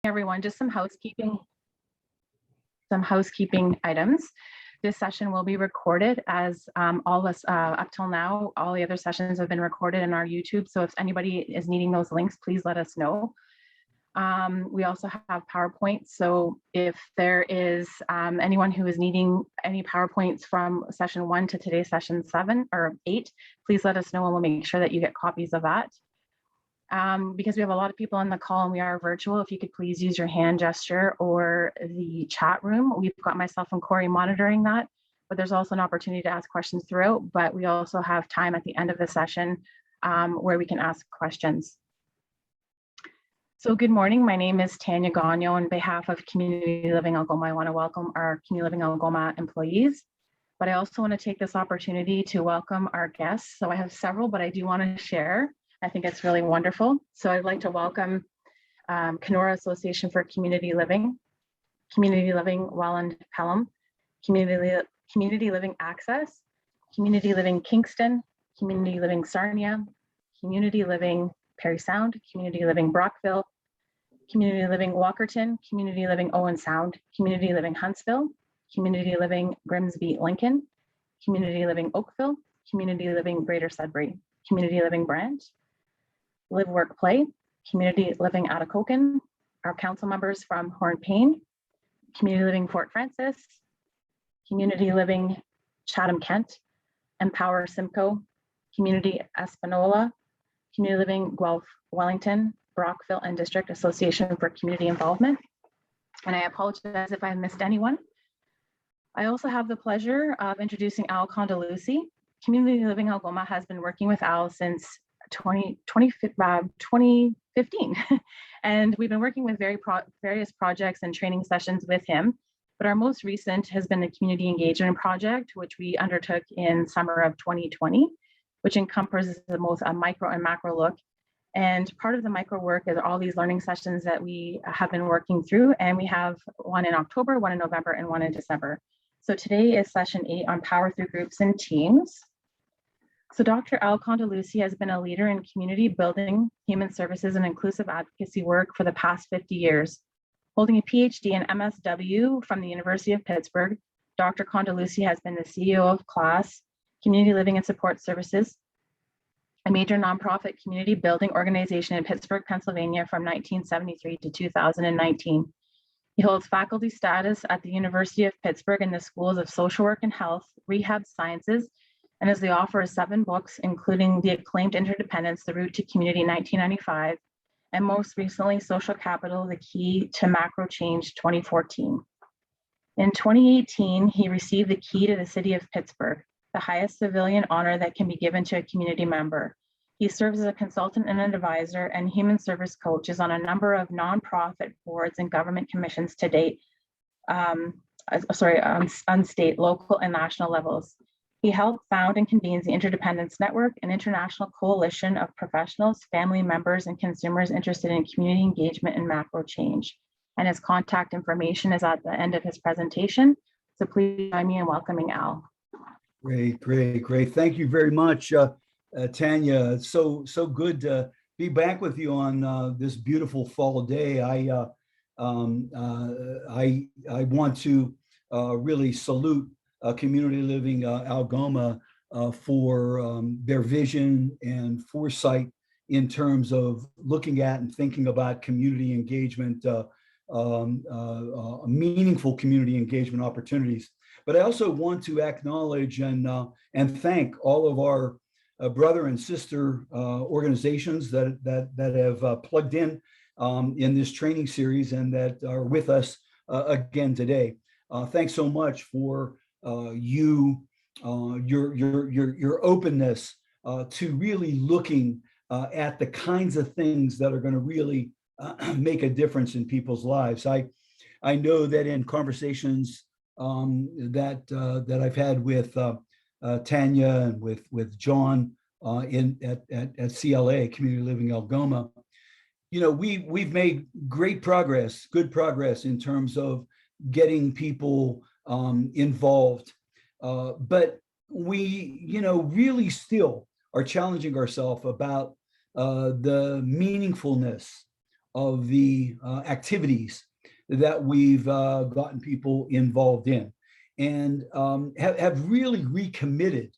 Everyone, just some housekeeping items. This session will be recorded as all us up till now, all the other sessions have been recorded in our YouTube. So if anybody is needing those links, please let us know. We also have PowerPoint. So if there is anyone who is needing any PowerPoints from session 1 to today's session 7 or 8, please let us know and we'll make sure that you get copies of that. Because we have a lot of people on the call and we are virtual, if you could please use your hand gesture or the chat room. We've got myself and Corey monitoring that, but there's also an opportunity to ask questions throughout, but we also have time at the end of the session where we can ask questions. So good morning, my name is Tanya Gagno. On behalf of Community Living Algoma, I want to welcome our Community Living Algoma employees, but I also want to take this opportunity to welcome our guests. So I have several, but I do want to share. I think it's really wonderful. So I'd like to welcome Kenora Association for Community Living Welland Pelham, Community Living Access, Community Living Kingston, Community Living Sarnia, Community Living Perry Sound, Community Living Brockville, Community Living Walkerton, Community Living Owen Sound, Community Living Huntsville, Community Living Grimsby Lincoln, Community Living Oakville, Community Living Greater Sudbury, Community Living Brant, Live Work Play, Community Living Atikokan, our council members from Horn-Payne, Community Living Fort Francis, Community Living Chatham Kent, Empower Simcoe, Community Espanola, Community Living Guelph Wellington, Brockville and District Association for Community Involvement. And I apologize if I missed anyone. I also have the pleasure of introducing Al Condeluci. Community Living Algoma has been working with Al since 2015. And we've been working with various projects and training sessions with him. But our most recent has been the Community Engagement Project, which we undertook in summer of 2020, which encompasses both a micro and macro look. And part of the micro work is all these learning sessions that we have been working through. And we have one in October, one in November, and one in December. So today is session 8 on power through groups and teams. So Dr. Al Condeluci has been a leader in community building, human services, and inclusive advocacy work for the past 50 years. Holding a Ph.D. and MSW from the University of Pittsburgh, Dr. Condeluci has been the CEO of CLAS, Community Living and Support Services, a major nonprofit community building organization in Pittsburgh, Pennsylvania from 1973 to 2019. He holds faculty status at the University of Pittsburgh in the Schools of Social Work and Health, Rehab Sciences, and is the author of 7 books, including the acclaimed Interdependence, The Route to Community 1995, and most recently, Social Capital, The Key to Macro Change 2014. In 2018, he received the key to the City of Pittsburgh, the highest civilian honor that can be given to a community member. He serves as a consultant and an advisor and human service coaches on a number of nonprofit boards and government commissions to date, on state, local, and national levels. He helped found and convenes the Interdependence Network, an international coalition of professionals, family members, and consumers interested in community engagement and macro change. And his contact information is at the end of his presentation. So please join me in welcoming Al. Great. Thank you very much, Tanya. It's so good to be back with you on this beautiful fall day. I want to really salute Community Living Algoma for their vision and foresight in terms of looking at and thinking about community engagement, meaningful community engagement opportunities. But I also want to acknowledge and thank all of our brother and sister organizations that have plugged in this training series and that are with us again today. Thanks so much for your openness to really looking at the kinds of things that are going to really make a difference in people's lives. I know that in conversations that I've had with Tanya and with John at CLA, Community Living Algoma, we've made good progress in terms of getting people involved, but we really still are challenging ourselves about the meaningfulness of the activities that we've gotten people involved in, and have really recommitted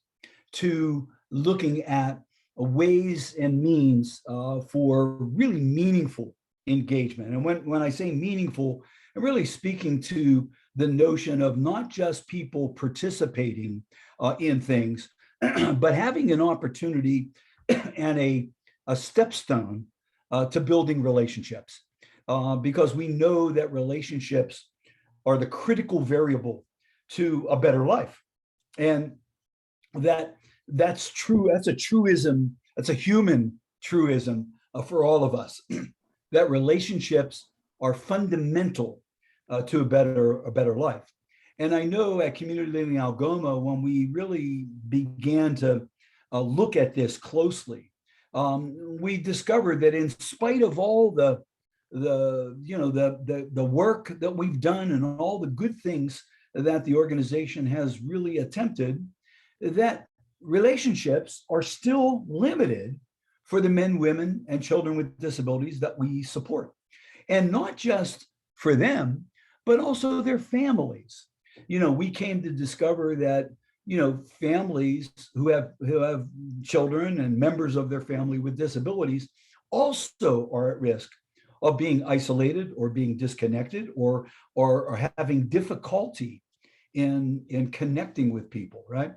to looking at ways and means for really meaningful engagement. And when I say meaningful, I'm really speaking to the notion of not just people participating in things, but having an opportunity and a stepstone to building relationships. Because we know that relationships are the critical variable to a better life. And that's true. That's a truism. That's a human truism for all of us, that relationships are fundamental to a better life. And I know at Community Living Algoma, when we really began to look at this closely, we discovered that in spite of all the work that we've done and all the good things that the organization has really attempted, that relationships are still limited for the men, women, and children with disabilities that we support. And not just for them, but also their families. We came to discover that, families who have children and members of their family with disabilities also are at risk of being isolated or being disconnected or having difficulty in connecting with people, right?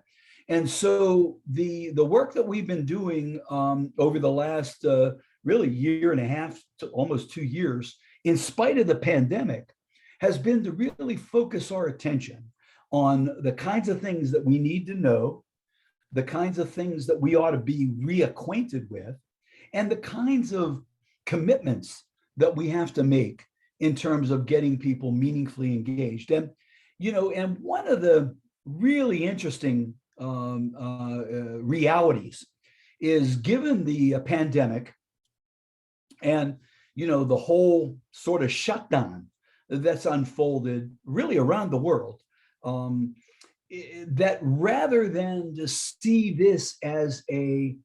And so the work that we've been doing over the last really year and a half to almost 2 years, in spite of the pandemic, has been to really focus our attention on the kinds of things that we need to know, the kinds of things that we ought to be reacquainted with, and the kinds of commitments that we have to make in terms of getting people meaningfully engaged. And one of the really interesting realities is, given the pandemic and the whole sort of shutdown that's unfolded really around the world, that rather than to see this as an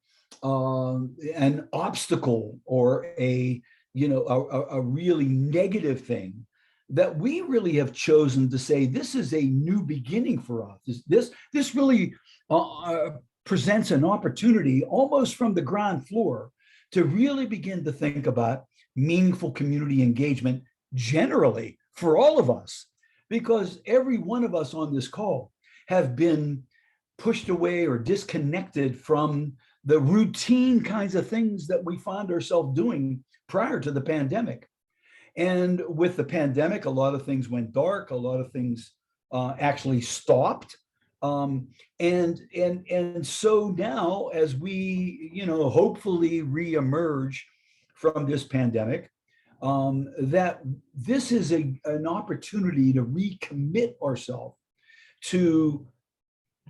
obstacle or a really negative thing, that we really have chosen to say this is a new beginning for us. This really presents an opportunity almost from the ground floor to really begin to think about meaningful community engagement generally for all of us, because every one of us on this call have been pushed away or disconnected from the routine kinds of things that we found ourselves doing prior to the pandemic. And with the pandemic, a lot of things went dark, a lot of things actually stopped. And so now, as we, hopefully reemerge from this pandemic, that this is an opportunity to recommit ourselves to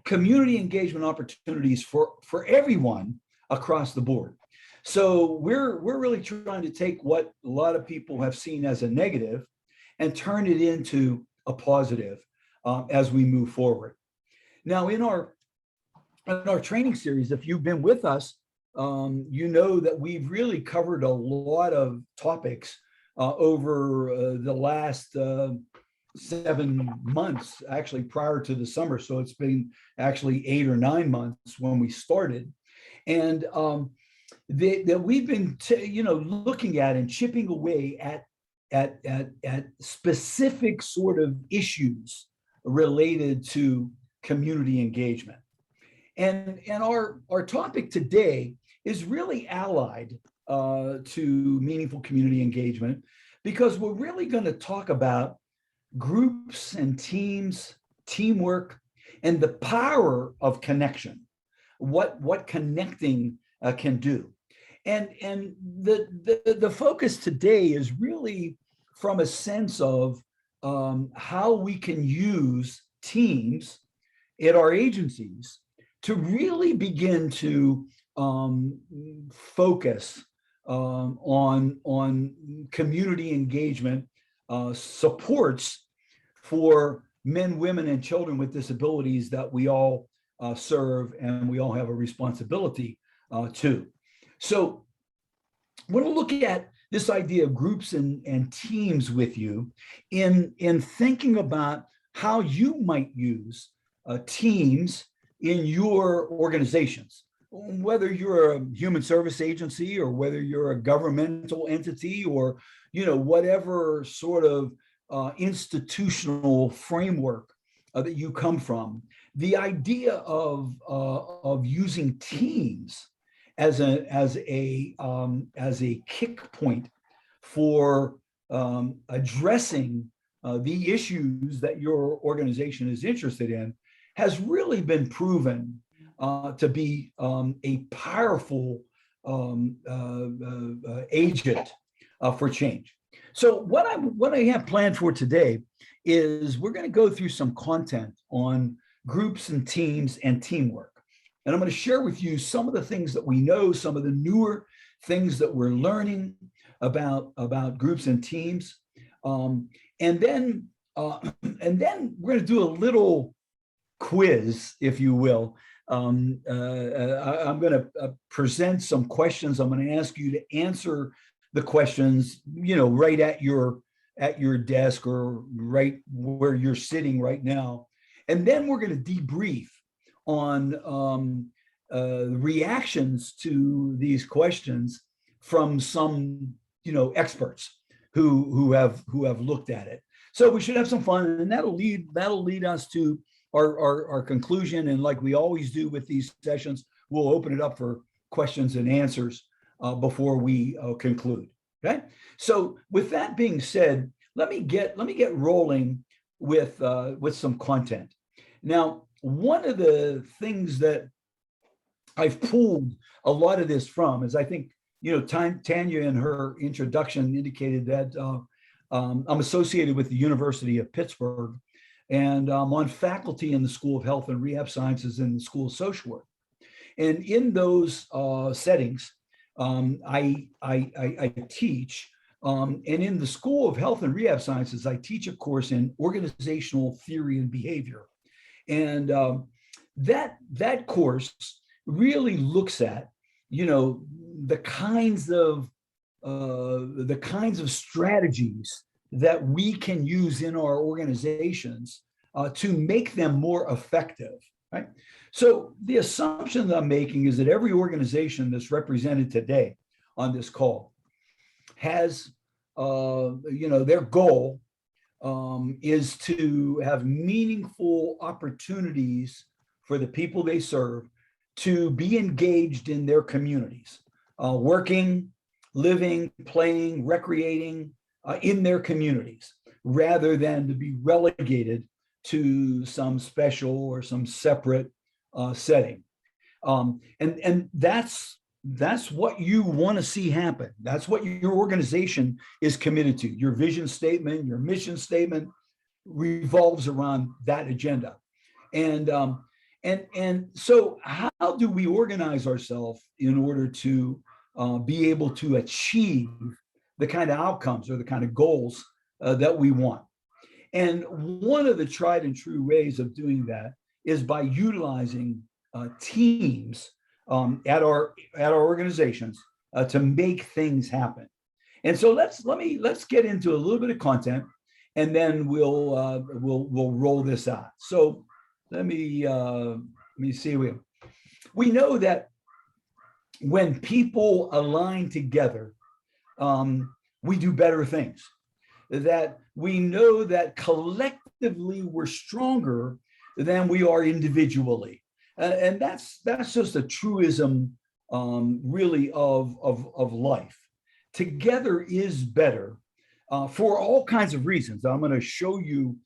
community engagement opportunities for everyone across the board. So we're really trying to take what a lot of people have seen as a negative and turn it into a positive as we move forward. Now, in our training series, if you've been with us, that we've really covered a lot of topics over the last 7 months, actually prior to the summer. So it's been actually 8 or 9 months when we started. And that we've been, looking at and chipping away at specific sort of issues related to community engagement. And our topic today is really allied to meaningful community engagement, because we're really going to talk about groups and teams, teamwork, and the power of connection, what connecting can do. And the focus today is really from a sense of how we can use teams at our agencies to really begin to focus on community engagement supports for men, women, and children with disabilities that we all serve and we all have a responsibility to. So I want to look at this idea of groups and teams with you in thinking about how you might use teams in your organizations, whether you're a human service agency or whether you're a governmental entity or, whatever sort of institutional framework that you come from. The idea of using teams as a kick point for addressing the issues that your organization is interested in has really been proven to be a powerful agent for change. So what I have planned for today is we're going to go through some content on groups and teams and teamwork. And I'm going to share with you some of the things that we know, some of the newer things that we're learning about groups and teams. And then we're going to do a little quiz, if you will. I'm going to present some questions. I'm going to ask you to answer the questions, right at your desk or right where you're sitting right now. And then we're going to debrief on reactions to these questions from some, experts who have looked at it. So we should have some fun, and that'll lead us to our conclusion. And like we always do with these sessions, we'll open it up for questions and answers before we conclude. Okay. So with that being said, let me get rolling with some content. Now, one of the things that I've pulled a lot of this from is, I think, Tanya in her introduction indicated that I'm associated with the University of Pittsburgh, and I'm on faculty in the School of Health and Rehab Sciences and the School of Social Work. And in those settings, I teach, and in the School of Health and Rehab Sciences, I teach a course in organizational theory and behavior. And that course really looks at, the kinds of strategies that we can use in our organizations to make them more effective, right? So the assumption that I'm making is that every organization that's represented today on this call has, their goal is to have meaningful opportunities for the people they serve to be engaged in their communities, working, living, playing, recreating in their communities, rather than to be relegated to some special or some separate setting. And that's what you want to see happen. That's what your organization is committed to. Your vision statement, your mission statement revolves around that agenda. And so how do we organize ourselves in order to be able to achieve the kind of outcomes or the kind of goals that we want? And one of the tried and true ways of doing that is by utilizing teams at our organizations to make things happen. And so let's get into a little bit of content, and then we'll roll this out. So let me see. We know that when people align together, we do better things. That we know that collectively we're stronger than we are individually. And that's just a truism, really, of life. Together is better for all kinds of reasons. I'm going to show you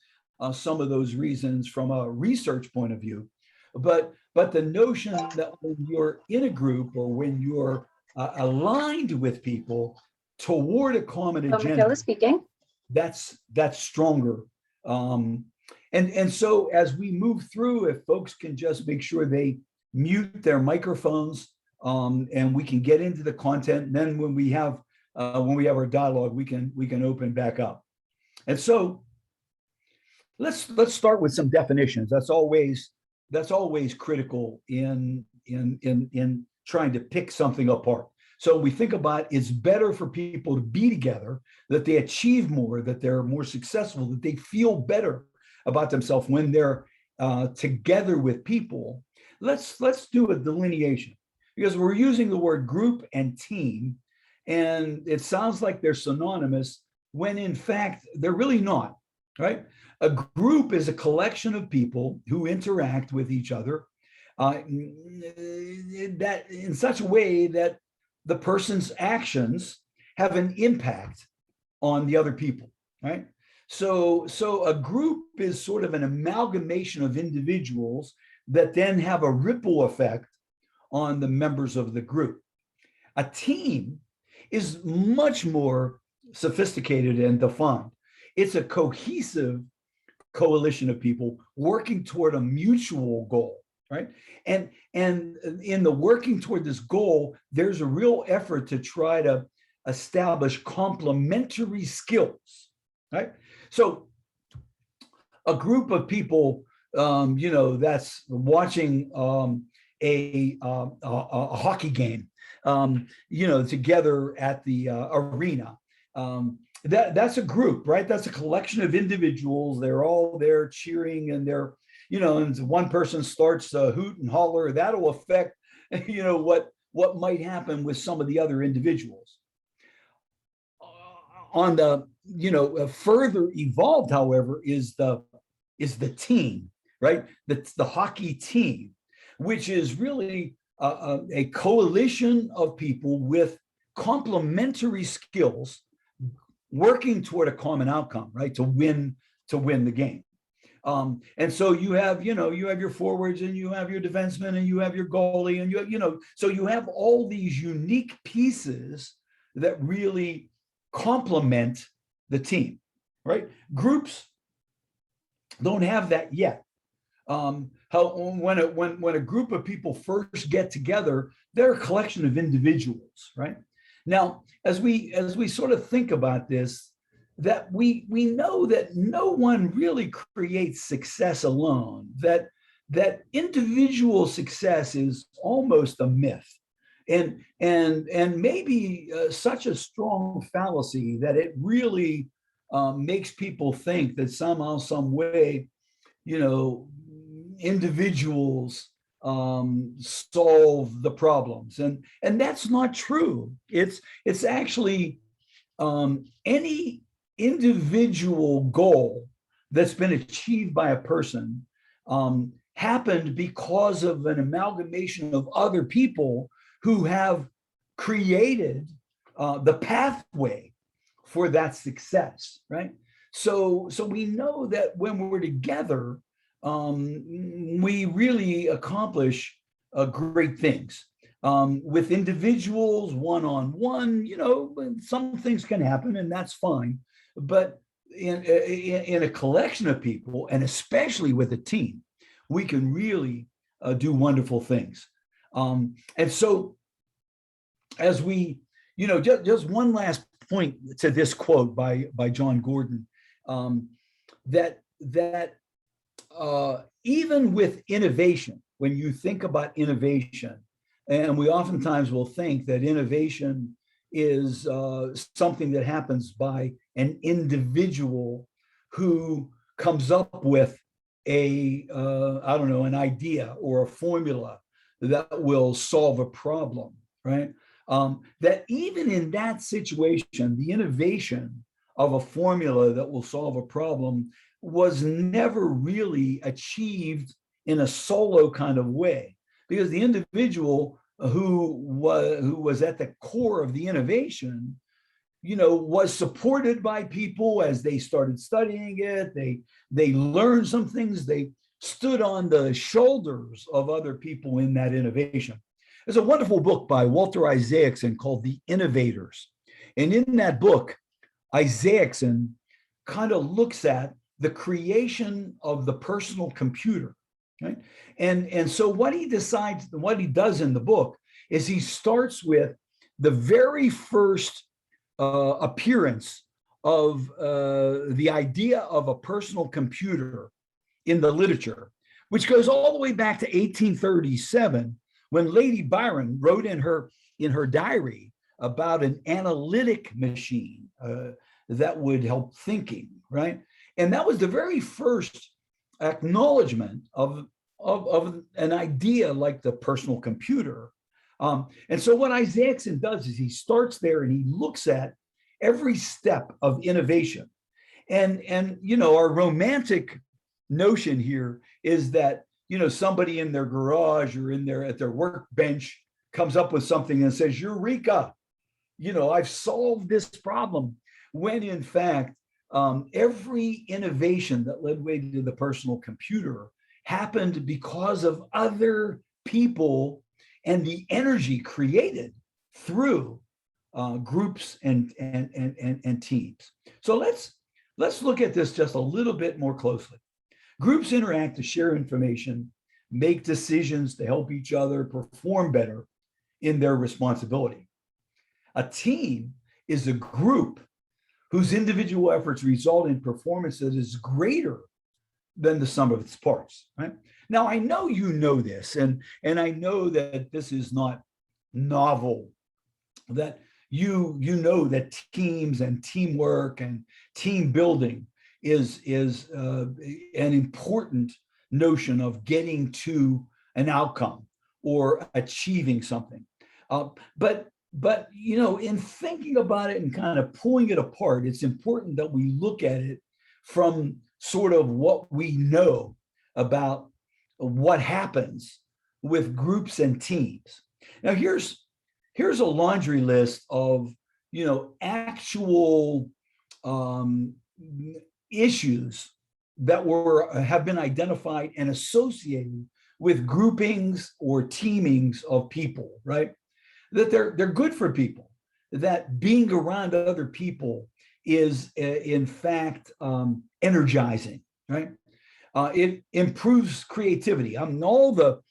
some of those reasons from a research point of view. But the notion that when you're in a group or when you're aligned with people toward a common agenda, speaking. That's stronger. And so as we move through, if folks can just make sure they mute their microphones, and we can get into the content. And then when we have our dialogue, we can open back up. And so let's start with some definitions. That's always critical in trying to pick something apart. So we think about it's better for people to be together, that they achieve more, that they're more successful, that they feel better about themselves when they're together with people. Let's do a delineation, because we're using the word group and team, and it sounds like they're synonymous when in fact they're really not, right? A group is a collection of people who interact with each other that in such a way that the person's actions have an impact on the other people, right? So a group is sort of an amalgamation of individuals that then have a ripple effect on the members of the group. A team is much more sophisticated and defined. It's a cohesive coalition of people working toward a mutual goal, right? And in the working toward this goal, there's a real effort to try to establish complementary skills, right? So a group of people, that's watching a hockey game, together at the arena. That's a group, right? That's a collection of individuals. They're all there cheering, and they're, and one person starts to hoot and holler, that'll affect, what might happen with some of the other individuals. On the, further evolved, however, is the team, right? The hockey team, which is really a coalition of people with complementary skills working toward a common outcome, right? To win the game. And so you have your forwards, and you have your defensemen, and you have your goalie, and so you have all these unique pieces that really complement the team, right? Groups don't have that yet. When a group of people first get together, they're a collection of individuals, right? Now, as we sort of think about this, that we know that no one really creates success alone, that individual success is almost a myth, and maybe such a strong fallacy that it really makes people think that somehow, some way, individuals solve the problems, and that's not true. It's actually any individual goal that's been achieved by a person happened because of an amalgamation of other people who have created the pathway for that success, right? So we know that when we're together, we really accomplish great things. With individuals, one-on-one, some things can happen, and that's fine. But in a collection of people, and especially with a team, we can really do wonderful things. And so as we, just one last point to this quote by John Gordon, that even with innovation, when you think about innovation, and we oftentimes will think that innovation is something that happens by an individual who comes up with an idea or a formula that will solve a problem, right? That even in that situation, the innovation of a formula that will solve a problem was never really achieved in a solo kind of way, because the individual who was at the core of the innovation, was supported by people as they started studying it. They learned some things. They stood on the shoulders of other people in that innovation. There's a wonderful book by Walter Isaacson called The Innovators. And in that book, Isaacson kind of looks at the creation of the personal computer, right? And so what he does in the book is he starts with the very first appearance of the idea of a personal computer in the literature, which goes all the way back to 1837, when Lady Byron wrote in her in her diary about an analytic machine that would help thinking, right? And that was the very first acknowledgement of an idea like the personal computer. And so what Isaacson does is he starts there and he looks at every step of innovation. And you know, our romantic notion here is that, you know, somebody in their garage or at their workbench comes up with something and says, Eureka, you know, I've solved this problem. When in fact, every innovation that led way to the personal computer happened because of other people and the energy created through groups and teams. So let's look at this just a little bit more closely. Groups interact to share information, make decisions to help each other perform better in their responsibility. A team is a group whose individual efforts result in performance that is greater than the sum of its parts, right? Now, I know you know this, and I know that this is not novel, that you know that teams and teamwork and team building is an important notion of getting to an outcome or achieving something. But you know, in thinking about it and kind of pulling it apart, it's important that we look at it from sort of what we know about what happens with groups and teams. Now, here's a laundry list of, you know, actual issues that have been identified and associated with groupings or teamings of people, right? That they're good for people, that being around other people is in fact energizing, right? It improves creativity. I mean, all the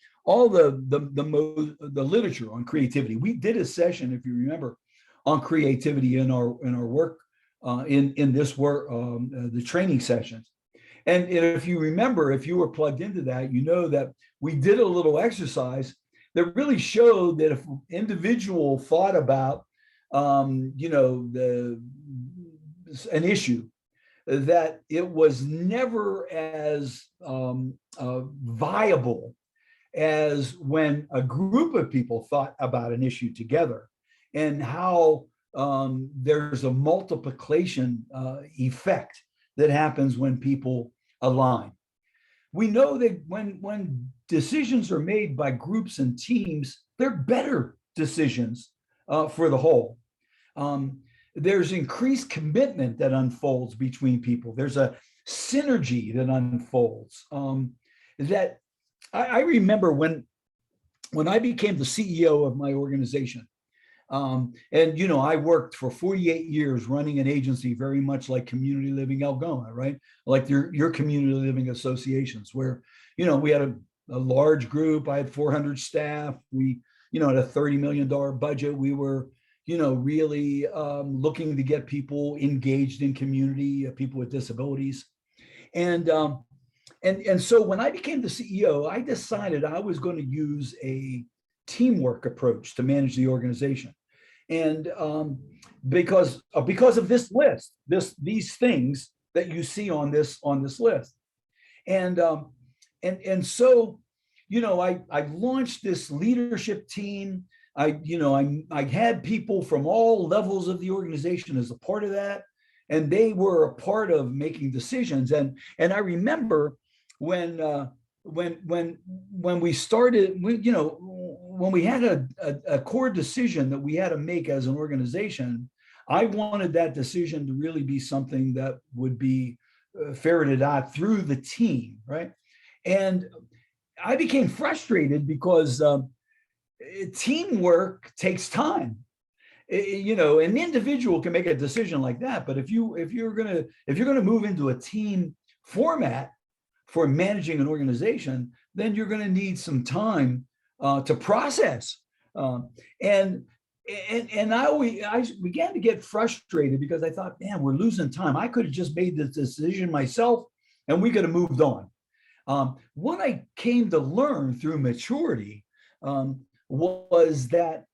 literature on creativity. We did a session, if you remember, on creativity in our work in this work, the training sessions. And if you remember, if you were plugged into that, you know that we did a little exercise that really showed that if an individual thought about, you know, an issue, that it was never as viable as when a group of people thought about an issue together, and how there's a multiplication effect that happens when people align. We know that when decisions are made by groups and teams, they're better decisions for the whole. There's increased commitment that unfolds between people. There's a synergy that unfolds. That I remember when I became the CEO of my organization, and you know, I worked for 48 years running an agency very much like Community Living Algoma, right? Like your community living associations, where, you know, we had a large group. I had 400 staff. We, you know, had a $30 million budget. We were, you know, really looking to get people engaged in community, people with disabilities. And so when I became the CEO, I decided I was going to use a teamwork approach to manage the organization. And because of this list, these things that you see on this list. And so, you know, I launched this leadership team. I had people from all levels of the organization as a part of that, and they were a part of making decisions. And I remember when we started, you know, when we had a core decision that we had to make as an organization, I wanted that decision to really be something that would be ferreted out through the team, right? And I became frustrated because teamwork takes time. You know, an individual can make a decision like that, but if you're gonna move into a team format for managing an organization, then you're going to need some time to process. And I began to get frustrated because I thought, man, we're losing time. I could have just made this decision myself, and we could have moved on. What I came to learn through maturity was that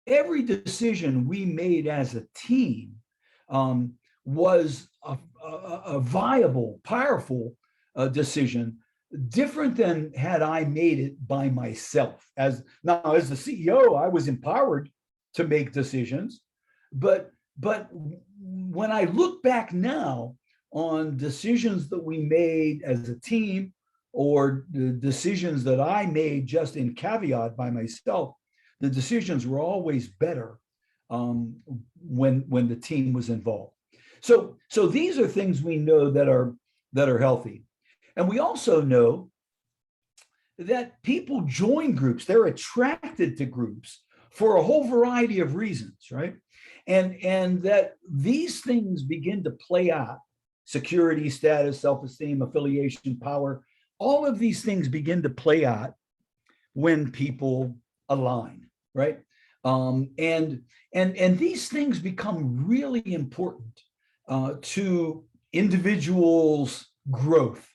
every decision we made as a team was a viable, powerful decision, different than had I made it by myself. As the CEO, I was empowered to make decisions, but when I look back now on decisions that we made as a team or the decisions that I made just in caveat by myself, the decisions were always better when the team was involved. So these are things we know that are healthy. And we also know that people join groups, they're attracted to groups for a whole variety of reasons, right? And that these things begin to play out: security, status, self-esteem, affiliation, power. All of these things begin to play out when people align, right? And these things become really important to individuals' growth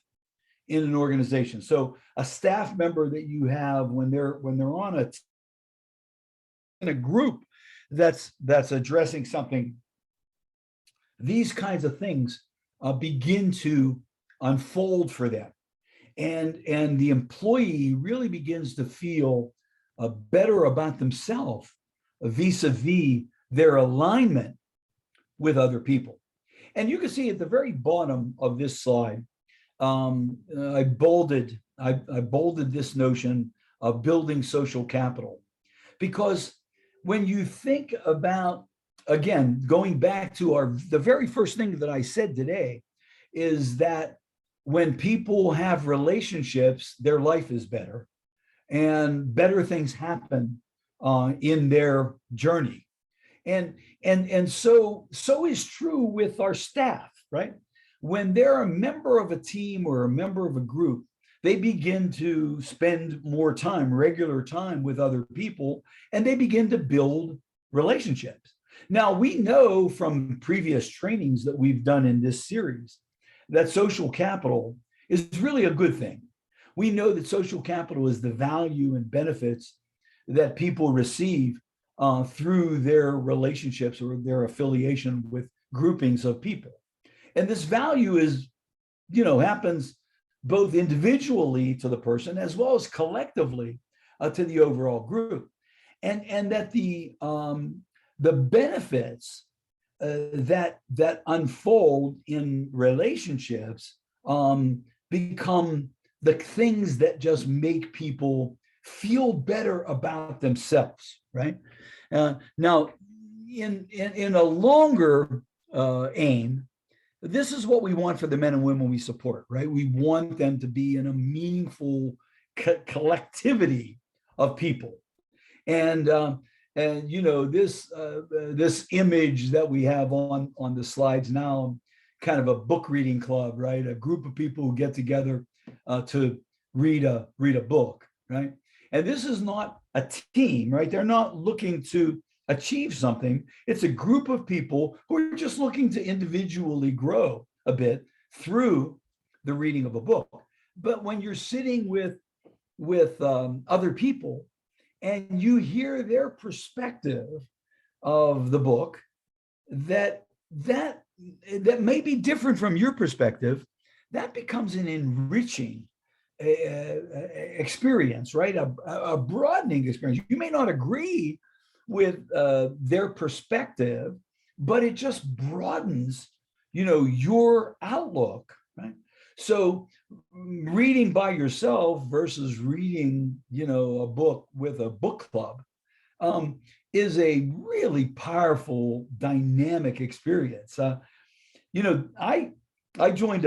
in an organization. So a staff member that you have when they're on in a group that's addressing something, these kinds of things begin to unfold for them, and the employee really begins to feel better about themselves vis-a-vis their alignment with other people. And you can see at the very bottom of this slide, I bolded this notion of building social capital, because when you think about, again, going back to the very first thing that I said today, is that when people have relationships, their life is better and better things happen in their journey. And so is true with our staff, right? When they're a member of a team or a member of a group, they begin to spend more time, regular time with other people, and they begin to build relationships. Now, we know from previous trainings that we've done in this series that social capital is really a good thing. We know that social capital is the value and benefits that people receive through their relationships or their affiliation with groupings of people. And this value is, happens both individually to the person as well as collectively to the overall group. And that the benefits that unfold in relationships become the things that just make people feel better about themselves, right? Now, in a longer aim, this is what we want for the men and women we support, right? We want them to be in a meaningful collectivity of people. And this image that we have on the slides now, kind of a book reading club, right? A group of people who get together to read a book, right? And this is not a team, right? They're not looking to achieve something. It's a group of people who are just looking to individually grow a bit through the reading of a book. But when you're sitting with other people and you hear their perspective of the book that may be different from your perspective, that becomes an enriching experience, right? A broadening experience. You may not agree with their perspective, but it just broadens, your outlook, right? So reading by yourself versus reading, a book with a book club is a really powerful, dynamic experience. I joined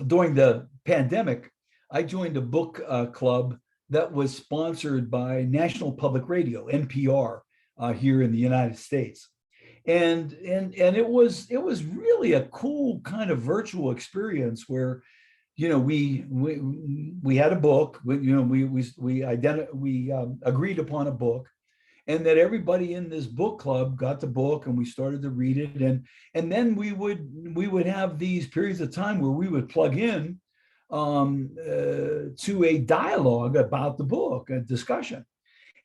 during the pandemic, I joined a book club that was sponsored by National Public Radio, NPR, here in the United States. And it was really a cool kind of virtual experience where, we had a book, we agreed upon a book, and that everybody in this book club got the book and we started to read it. And then we would have these periods of time where we would plug in to a dialogue about the book, a discussion.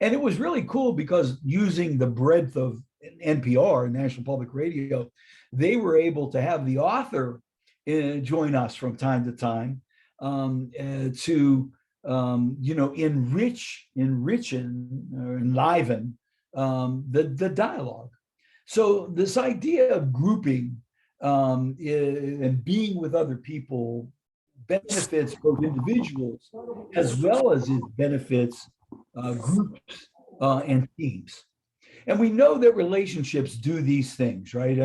And it was really cool because using the breadth of NPR, National Public Radio, they were able to have the author join us from time to time to enrich and enliven the dialogue. So this idea of grouping and being with other people benefits both individuals as well as it benefits groups and teams. And we know that relationships do these things, right?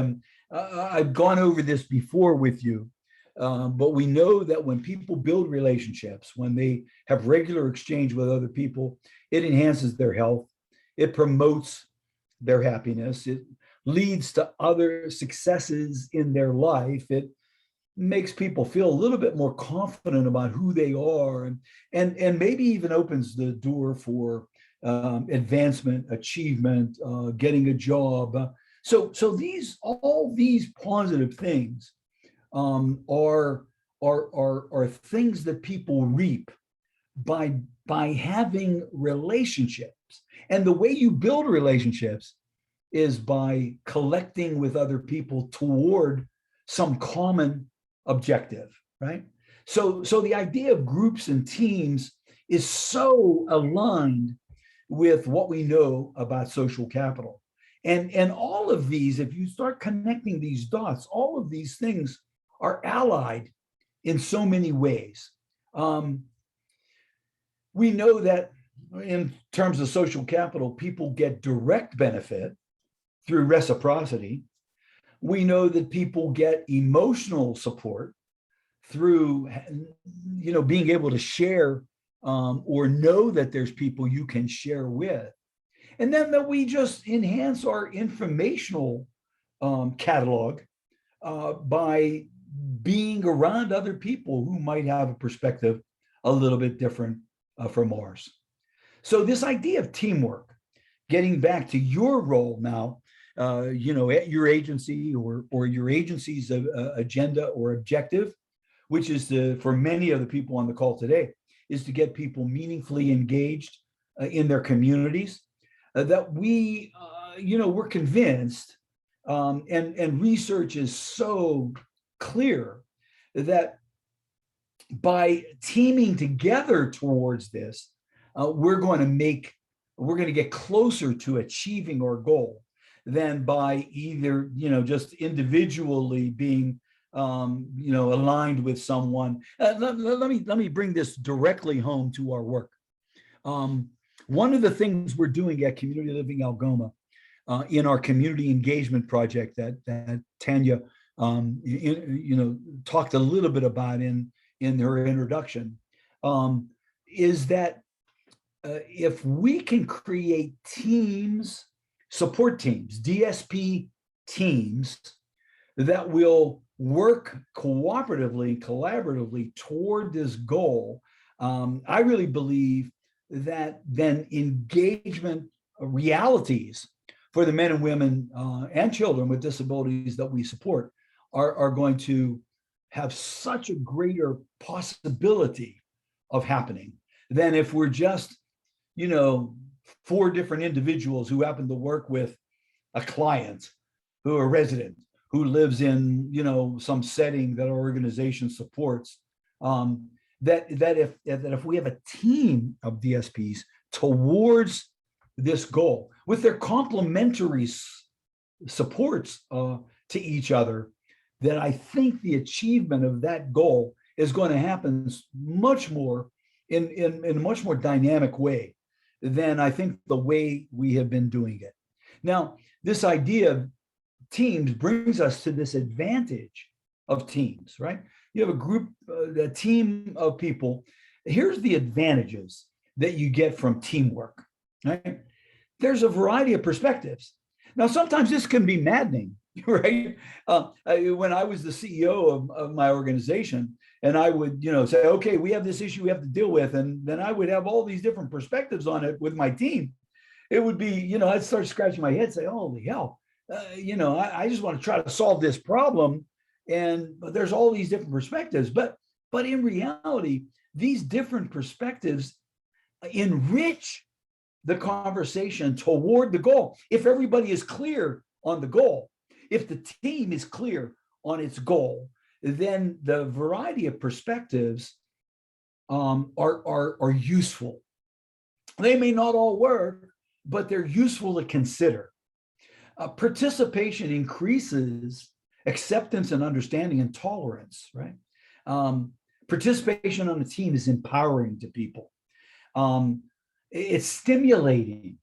I've gone over this before with you, but we know that when people build relationships, when they have regular exchange with other people, it enhances their health, it promotes their happiness, it leads to other successes in their life, it makes people feel a little bit more confident about who they are, and maybe even opens the door for advancement, achievement, getting a job. So all these positive things are things that people reap by having relationships. And the way you build relationships is by collecting with other people toward some common objective, right? So the idea of groups and teams is so aligned with what we know about social capital. And all of these, if you start connecting these dots, all of these things are allied in so many ways. We know that in terms of social capital, people get direct benefit through reciprocity. We know that people get emotional support through, being able to share or know that there's people you can share with. And then that we just enhance our informational catalog by being around other people who might have a perspective a little bit different from ours. So this idea of teamwork, getting back to your role now, at your agency or your agency's agenda or objective, which is for many of the people on the call today, is to get people meaningfully engaged in their communities, that we're convinced, and research is so clear that by teaming together towards this, we're going to get closer to achieving our goal than by either, just individually being, aligned with someone. Let me bring this directly home to our work. One of the things we're doing at Community Living Algoma in our community engagement project that Tanya, talked a little bit about in her introduction, is that if we can create teams, support teams, DSP teams that will work cooperatively, collaboratively toward this goal, I really believe that then engagement realities for the men and women and children with disabilities that we support are going to have such a greater possibility of happening than if we're just, 4 different individuals who happen to work with a client who are resident, who lives in, some setting that our organization supports. That if we have a team of DSPs towards this goal with their complementary supports to each other, that I think the achievement of that goal is going to happen much more in a much more dynamic way than I think the way we have been doing it. Now, this idea of teams brings us to this advantage of teams, right? You have a group, a team of people. Here's the advantages that you get from teamwork, right? There's a variety of perspectives. Now, sometimes this can be maddening, right? When I was the CEO of my organization, and I would, say, okay, we have this issue we have to deal with, and then I would have all these different perspectives on it with my team. It would be, I'd start scratching my head, say, holy hell, I just want to try to solve this problem, but there's all these different perspectives. But in reality, these different perspectives enrich the conversation toward the goal. If everybody is clear on the goal, if the team is clear on its goal, then the variety of perspectives are useful. They may not all work, but they're useful to consider. Participation increases acceptance and understanding and tolerance, right? Participation on a team is empowering to people. It's stimulating.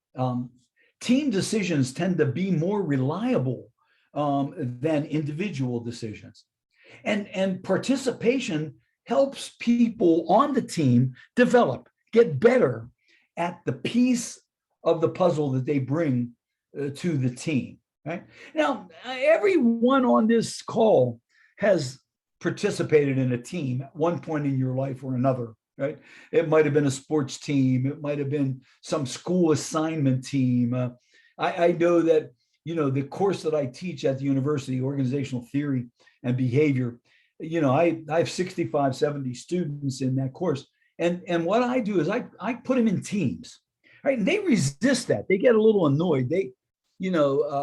Team decisions tend to be more reliable than individual decisions. And participation helps people on the team develop, get better at the piece of the puzzle that they bring to the team, right? Now, everyone on this call has participated in a team at one point in your life or another, right? It might have been a sports team. It might have been some school assignment team. I know that, the course that I teach at the university, organizational theory and behavior, I have 65, 70 students in that course. And what I do is I put them in teams, right? And they resist that. They get a little annoyed.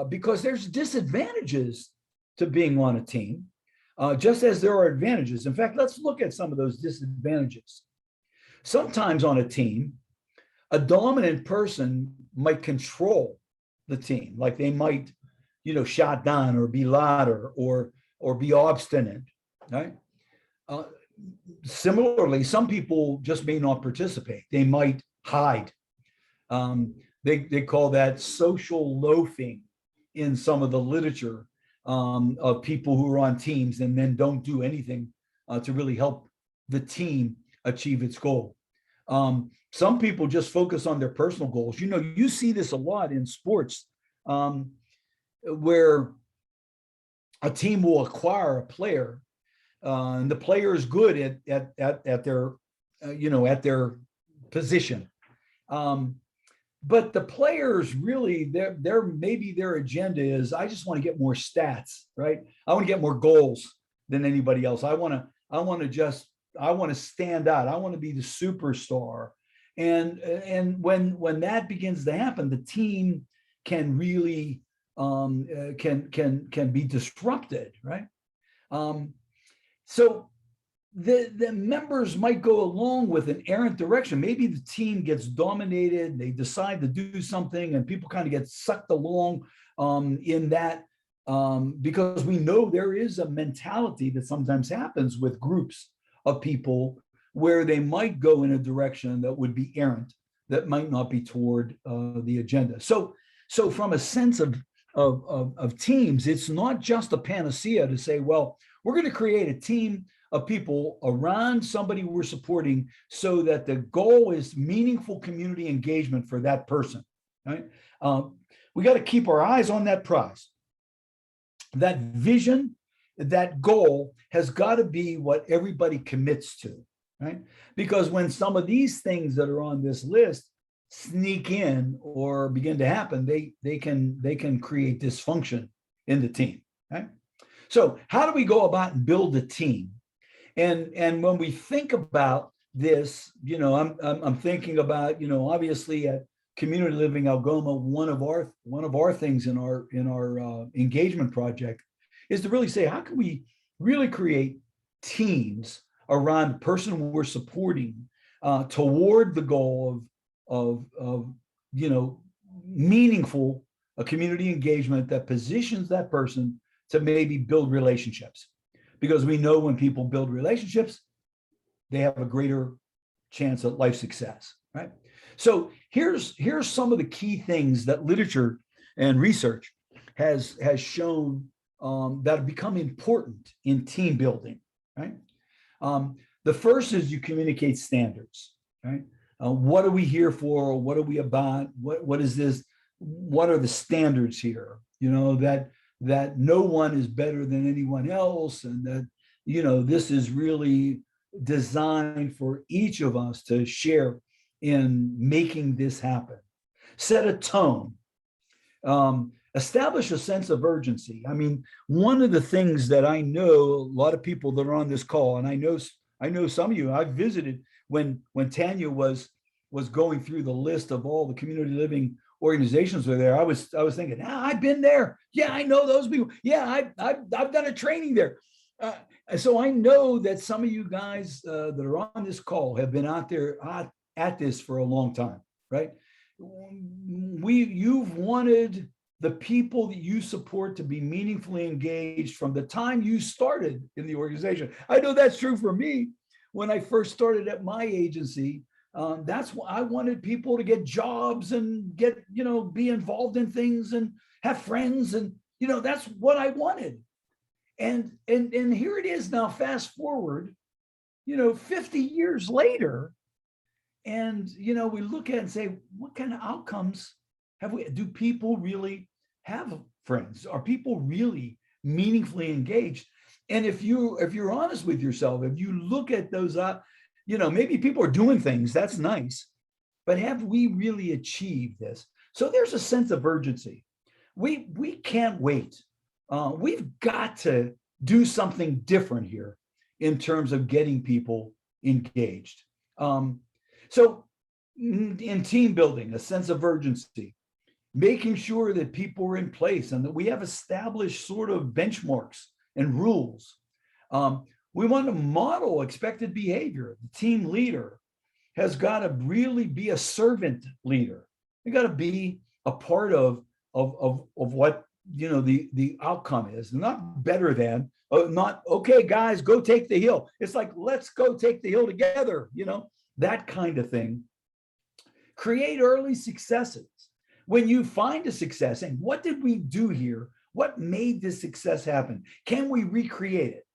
Because there's disadvantages to being on a team, just as there are advantages. In fact, let's look at some of those disadvantages. Sometimes on a team, a dominant person might control the team, like they might, shout down or be louder or be obstinate, right? Similarly, some people just may not participate. They might hide. They call that social loafing in some of the literature of people who are on teams and then don't do anything to really help the team achieve its goal. Some people just focus on their personal goals. You see this a lot in sports where a team will acquire a player and the player is good at their, at their position. But the players really, maybe their agenda is, I just want to get more stats, right? I want to get more goals than anybody else. I want to stand out. I want to be the superstar. And when that begins to happen, the team can really can be disrupted, right? So the members might go along with an errant direction. Maybe the team gets dominated, they decide to do something, and people kind of get sucked along in that, because we know there is a mentality that sometimes happens with groups of people where they might go in a direction that would be errant, that might not be toward the agenda. So from a sense of teams, it's not just a panacea to say, well, we're going to create a team of people around somebody we're supporting so that the goal is meaningful community engagement for that person, right? We got to keep our eyes on that prize. That vision, that goal has got to be what everybody commits to, right? Because when some of these things that are on this list sneak in or begin to happen, they can create dysfunction in the team, right? So how do we go about and build a team? And when we think about this, I'm thinking about, obviously at Community Living Algoma, one of our things in our engagement project is to really say, how can we really create teams around the person we're supporting toward the goal of meaningful community engagement that positions that person to maybe build relationships. Because we know when people build relationships, they have a greater chance at life success, right? So here's some of the key things that literature and research has shown that have become important in team building, right? The first is you communicate standards, right? What are we here for? What are we about? What is this? What are the standards here? That no one is better than anyone else, and that, this is really designed for each of us to share in making this happen. Set a tone. Establish a sense of urgency. I mean, one of the things that I know a lot of people that are on this call, and I know some of you, I've visited when Tanya was was going through the list of all the community living organizations that are there, I was thinking, I've been there. Yeah, I know those people. Yeah, I've done a training there. So I know that some of you guys that are on this call have been out there at this for a long time, right? You've wanted the people that you support to be meaningfully engaged from the time you started in the organization. I know that's true for me. When I first started at my agency, that's why I wanted people to get jobs and get, be involved in things and have friends. And, that's what I wanted. And here it is now, fast forward, 50 years later. And, we look at it and say, what kind of outcomes do people really have friends? Are people really meaningfully engaged? And if you're honest with yourself, if you look at those, maybe people are doing things, that's nice, but have we really achieved this? So there's a sense of urgency. We can't wait. We've got to do something different here in terms of getting people engaged. So in team building, a sense of urgency, making sure that people are in place and that we have established sort of benchmarks and rules. We want to model expected behavior. The team leader has got to really be a servant leader. They got to be a part of what the outcome is, not better than, not okay, guys, go take the hill. It's like, let's go take the hill together, that kind of thing. Create early successes. When you find a success, and what did we do here? What made this success happen? Can we recreate it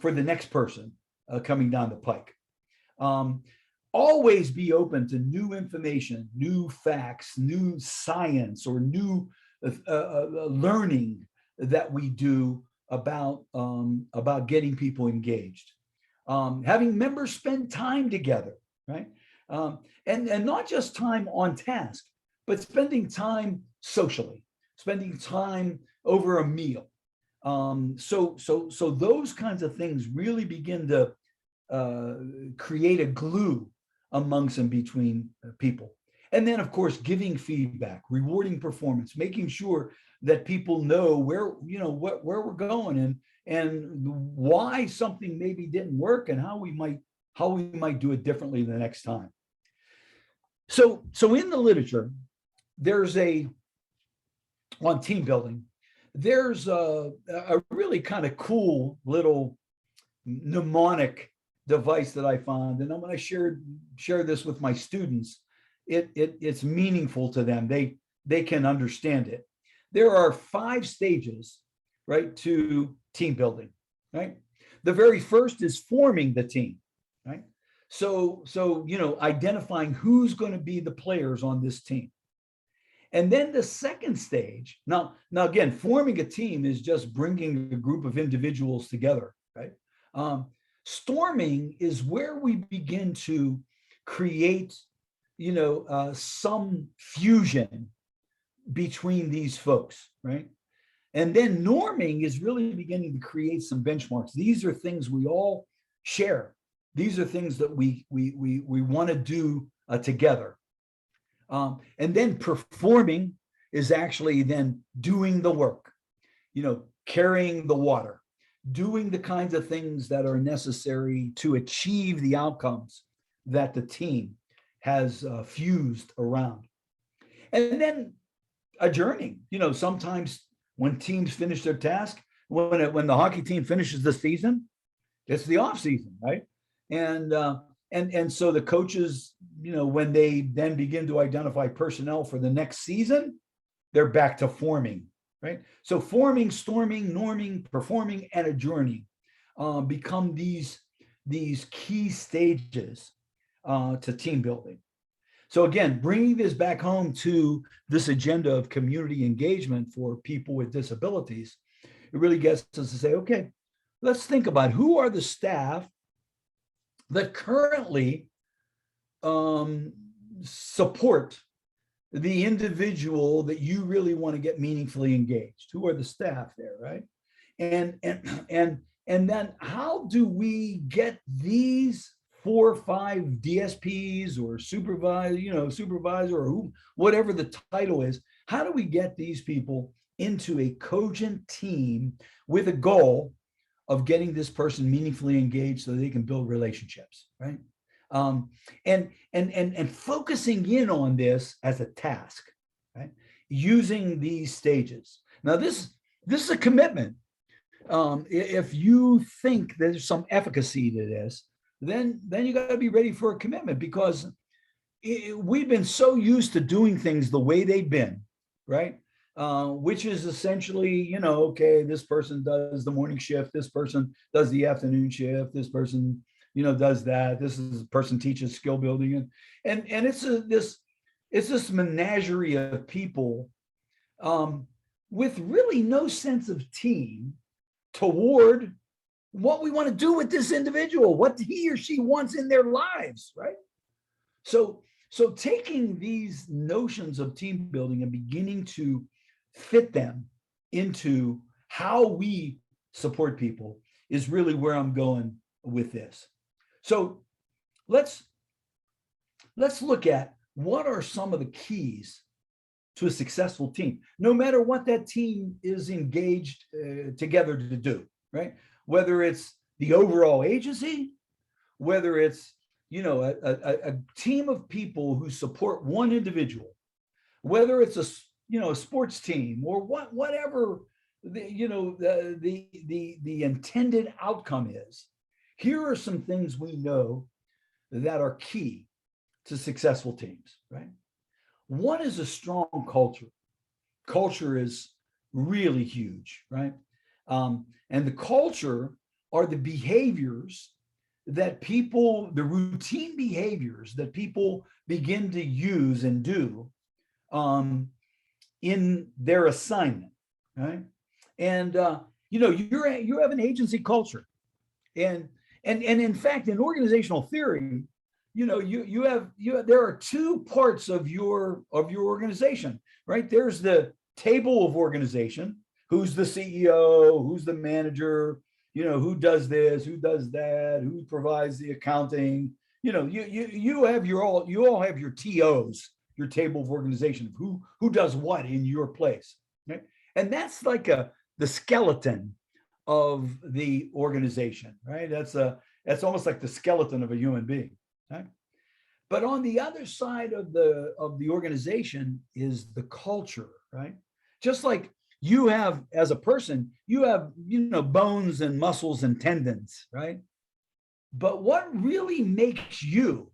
for the next person coming down the pike? Always be open to new information, new facts, new science, or new learning that we do about getting people engaged. Having members spend time together, right? And not just time on task, but spending time socially, spending time over a meal. So those kinds of things really begin to create a glue amongst and between people. And then, of course, giving feedback, rewarding performance, making sure that people know where we're going and why something maybe didn't work and how we might do it differently the next time. So in the literature, there's on team building, there's a really kind of cool little mnemonic device that I found, and I'm going to share this with my students. It's meaningful to them. They can understand it. There are 5 stages, right, to team building, right? The very first is forming the team, right? So identifying who's going to be the players on this team. And then the second stage, now again, forming a team is just bringing a group of individuals together, right? Storming is where we begin to create, some fusion between these folks, right? And then norming is really beginning to create some benchmarks. These are things we all share. These are things that we want to do together. And then performing is actually then doing the work, carrying the water, doing the kinds of things that are necessary to achieve the outcomes that the team has fused around. And then adjourning, sometimes when teams finish their task, when the hockey team finishes the season, it's the off season, right? And so the coaches, when they then begin to identify personnel for the next season, they're back to forming, right? So forming, storming, norming, performing, and adjourning become these key stages to team building. So again, bringing this back home to this agenda of community engagement for people with disabilities, it really gets us to say, okay, let's think about who are the staff that currently support the individual that you really want to get meaningfully engaged. Who are the staff there, right? And then how do we get these 4 or 5 DSPs or supervisor or whatever the title is. How do we get these people into a cogent team with a goal of getting this person meaningfully engaged so they can build relationships, right? And focusing in on this as a task, right? Using these stages. Now, this is a commitment. If you think there's some efficacy to this, then you got to be ready for a commitment, because we've been so used to doing things the way they've been, right? Which is essentially, okay, this person does the morning shift, this person does the afternoon shift, this person, does that. This person teaches skill building, and it's this menagerie of people with really no sense of team toward what we want to do with this individual, what he or she wants in their lives, right? So taking these notions of team building and beginning to fit them into how we support people is really where I'm going with this. So let's look at what are some of the keys to a successful team, no matter what that team is engaged together to do, right? Whether it's the overall agency, whether it's a team of people who support one individual, whether it's a sports team or whatever the intended outcome is. Here are some things we know that are key to successful teams, right? One is a strong culture. Culture is really huge, right? And the culture are the behaviors that people, the routine behaviors that people begin to use and do in their assignment, right? And you have an agency culture, and in fact, in organizational theory, there are two parts of your organization, right? There's the table of organization. Who's the CEO? Who's the manager? Who does this? Who does that? Who provides the accounting? You all have your TOs, your table of organization, who does what in your place, right? And that's like the skeleton of the organization, right? That's almost like the skeleton of a human being, right? But on the other side of the organization is the culture, right? Just like you have, as a person, you have, bones and muscles and tendons, right? But what really makes you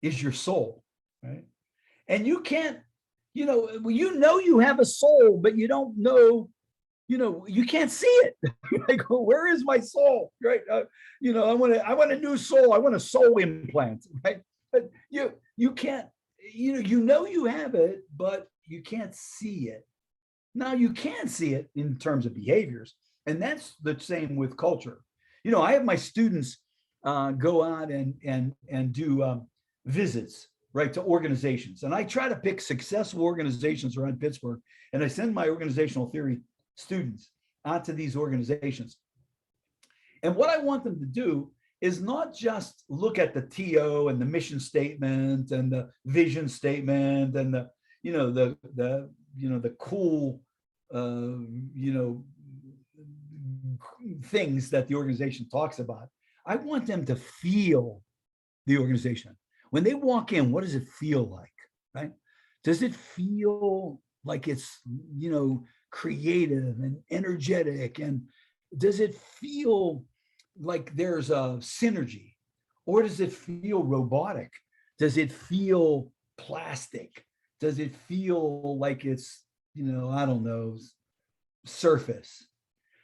is your soul, right? And you can't, you have a soul, but you don't know, you can't see it. Like, where is my soul, right? I want a new soul. I want a soul implant, right? But you can't, you have it, but you can't see it. Now, you can see it in terms of behaviors, and that's the same with culture. I have my students go out and do visits, right, to organizations, and I try to pick successful organizations around Pittsburgh, and I send my organizational theory students out to these organizations. And what I want them to do is not just look at the TO and the mission statement and the vision statement and the cool things that the organization talks about. I want them to feel the organization. When they walk in, what does it feel like, right? Does it feel like it's, creative and energetic? And does it feel like there's a synergy? Or does it feel robotic? Does it feel plastic? Does it feel like it's, I don't know, surface?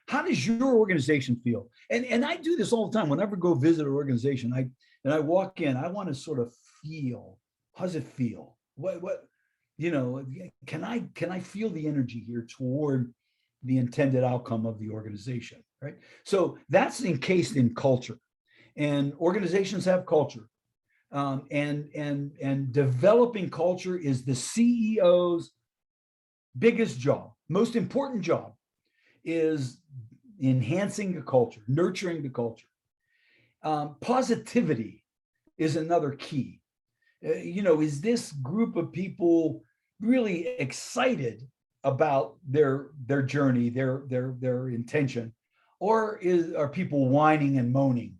How does your organization feel? And I do this all the time. Whenever I go visit an organization, I walk in, I want to sort of feel, how does it feel? What can I feel the energy here toward the intended outcome of the organization, right? So that's encased in culture, and organizations have culture. And developing culture is the CEO's biggest job, most important job, is enhancing the culture, nurturing the culture. Positivity is another key. Is this group of people really excited about their journey, their intention, or are people whining and moaning?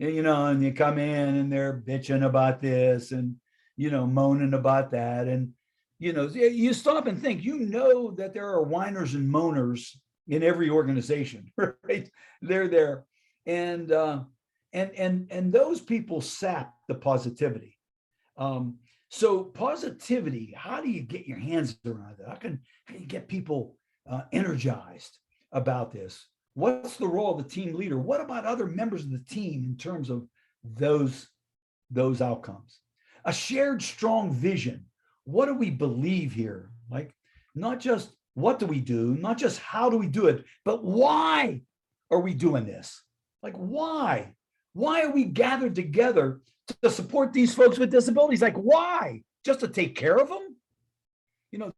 And you come in and they're bitching about this and moaning about that, and you stop and think, that there are whiners and moaners in every organization, right? They're there, and those people sap the positivity. So positivity, how do you get your hands around it? How can you get people energized about this? What's the role of the team leader? What about other members of the team in terms of those outcomes? A shared strong vision. What do we believe here? Like, not just what do we do, not just how do we do it, but why are we doing this? Like, why? Why are we gathered together to support these folks with disabilities? Like, why? Just to take care of them?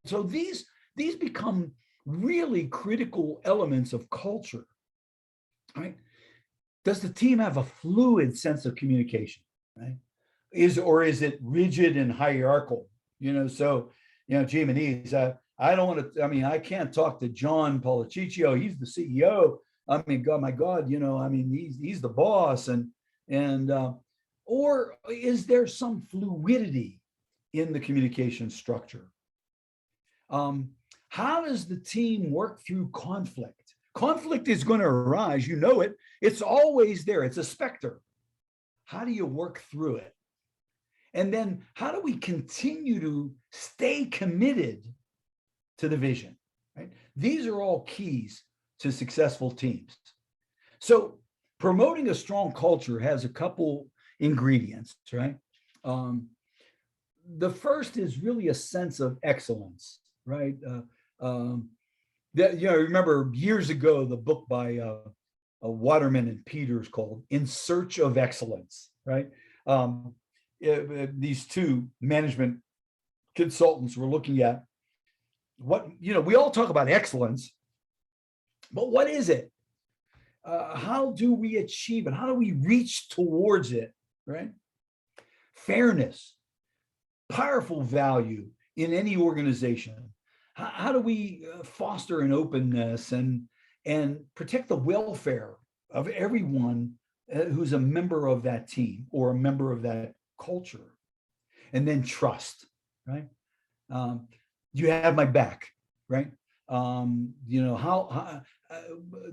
So these become really critical elements of culture, right? Does the team have a fluid sense of communication, right? Is it rigid and hierarchical? Gee, I don't want to, I can't talk to John Policiccio. He's the CEO. God, my God, he's the boss. Or is there some fluidity in the communication structure? How does the team work through conflict? Conflict is going to arise, it. It's always there. It's a specter. How do you work through it? And then how do we continue to stay committed to the vision, right? These are all keys to successful teams. So promoting a strong culture has a couple ingredients, right? The first is really a sense of excellence, right? Remember years ago, the book by Waterman and Peters called In Search of Excellence, right? These two management consultants were looking at what, we all talk about excellence, but what is it? How do we achieve it? How do we reach towards it, right? Fairness, powerful value in any organization. How do we foster an openness and protect the welfare of everyone who's a member of that team or a member of that culture? And then trust, right? You have my back, right? How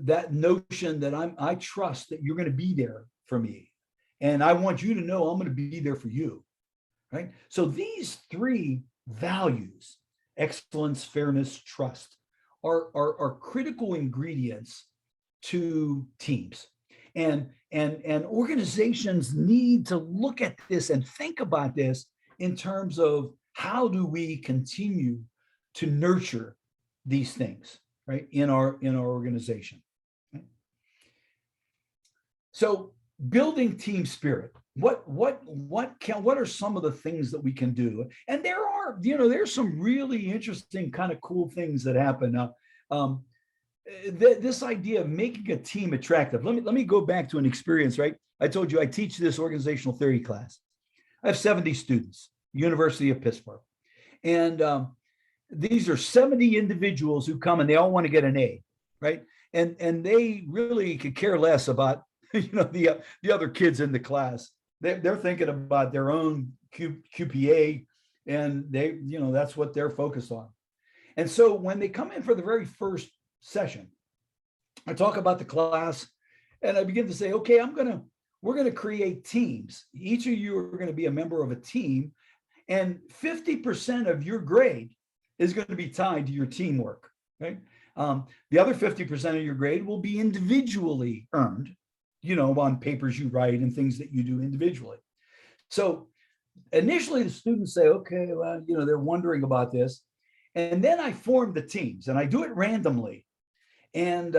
that notion that I trust that you're going to be there for me, and I want you to know I'm going to be there for you, right? So these three values, excellence, fairness, trust, are critical ingredients to teams. And organizations need to look at this and think about this in terms of how do we continue to nurture these things, right, in our organization. Right? So building team spirit. What are some of the things that we can do? And there's some really interesting kind of cool things that happen. This idea of making a team attractive. Let me go back to an experience, right? I told you I teach this organizational theory class. I have 70 students, University of Pittsburgh. And these are 70 individuals who come and they all want to get an A, right? And they really could care less about the other kids in the class. They're thinking about their own QPA, and that's what they're focused on. And so when they come in for the very first session, I talk about the class and I begin to say, okay, we're going to create teams. Each of you are going to be a member of a team, and 50% of your grade is going to be tied to your teamwork, right? The other 50% of your grade will be individually earned, on papers you write and things that you do individually. So initially the students say, okay, well, they're wondering about this. And then I form the teams and I do it randomly. And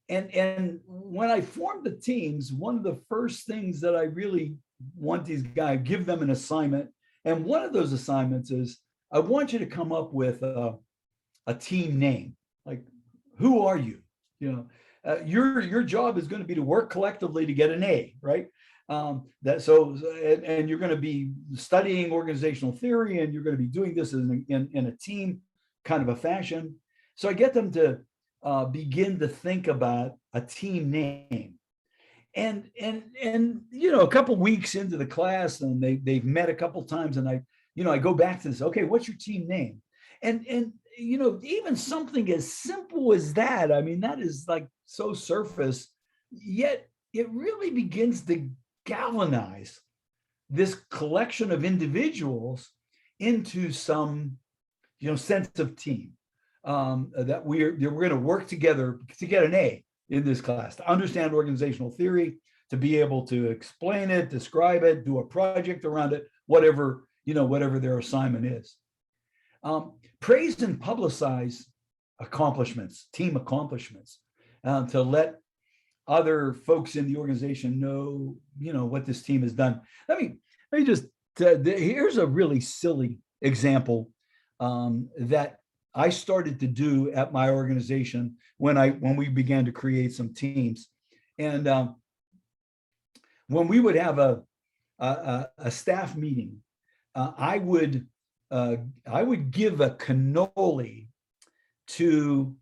when I form the teams, one of the first things that I really want these guys, give them an assignment. And one of those assignments is, I want you to come up with a team name. Like, who are you? your job is going to be to work collectively to get an A, right? And you're going to be studying organizational theory, and you're going to be doing this in a team kind of a fashion. So I get them to begin to think about a team name. And a couple weeks into the class, and they've met a couple times, and I go back to this. Okay, what's your team name? And even something as simple as that. I mean, that is like so surface, yet it really begins to galvanize this collection of individuals into some sense of team, that we're going to work together to get an A in this class, to understand organizational theory, to be able to explain it, describe it, do a project around it, whatever their assignment is. Praise and publicize accomplishments, team accomplishments, to let other folks in the organization know, what this team has done. Let me just, here's a really silly example that I started to do at my organization when we began to create some teams. And when we would have a staff meeting, I would give a cannoli to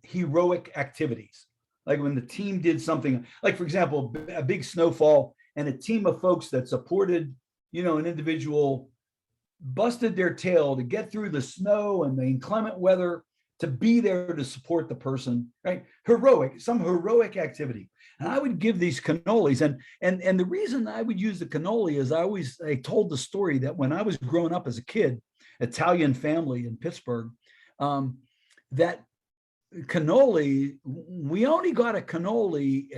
heroic activities. Like when the team did something, like for example, a big snowfall, and a team of folks that supported an individual busted their tail to get through the snow and the inclement weather to be there to support the person, right? Some heroic activity. And I would give these cannolis, and the reason I would use the cannoli is I told the story that when I was growing up as a kid, Italian family in Pittsburgh, that cannoli, we only got a cannoli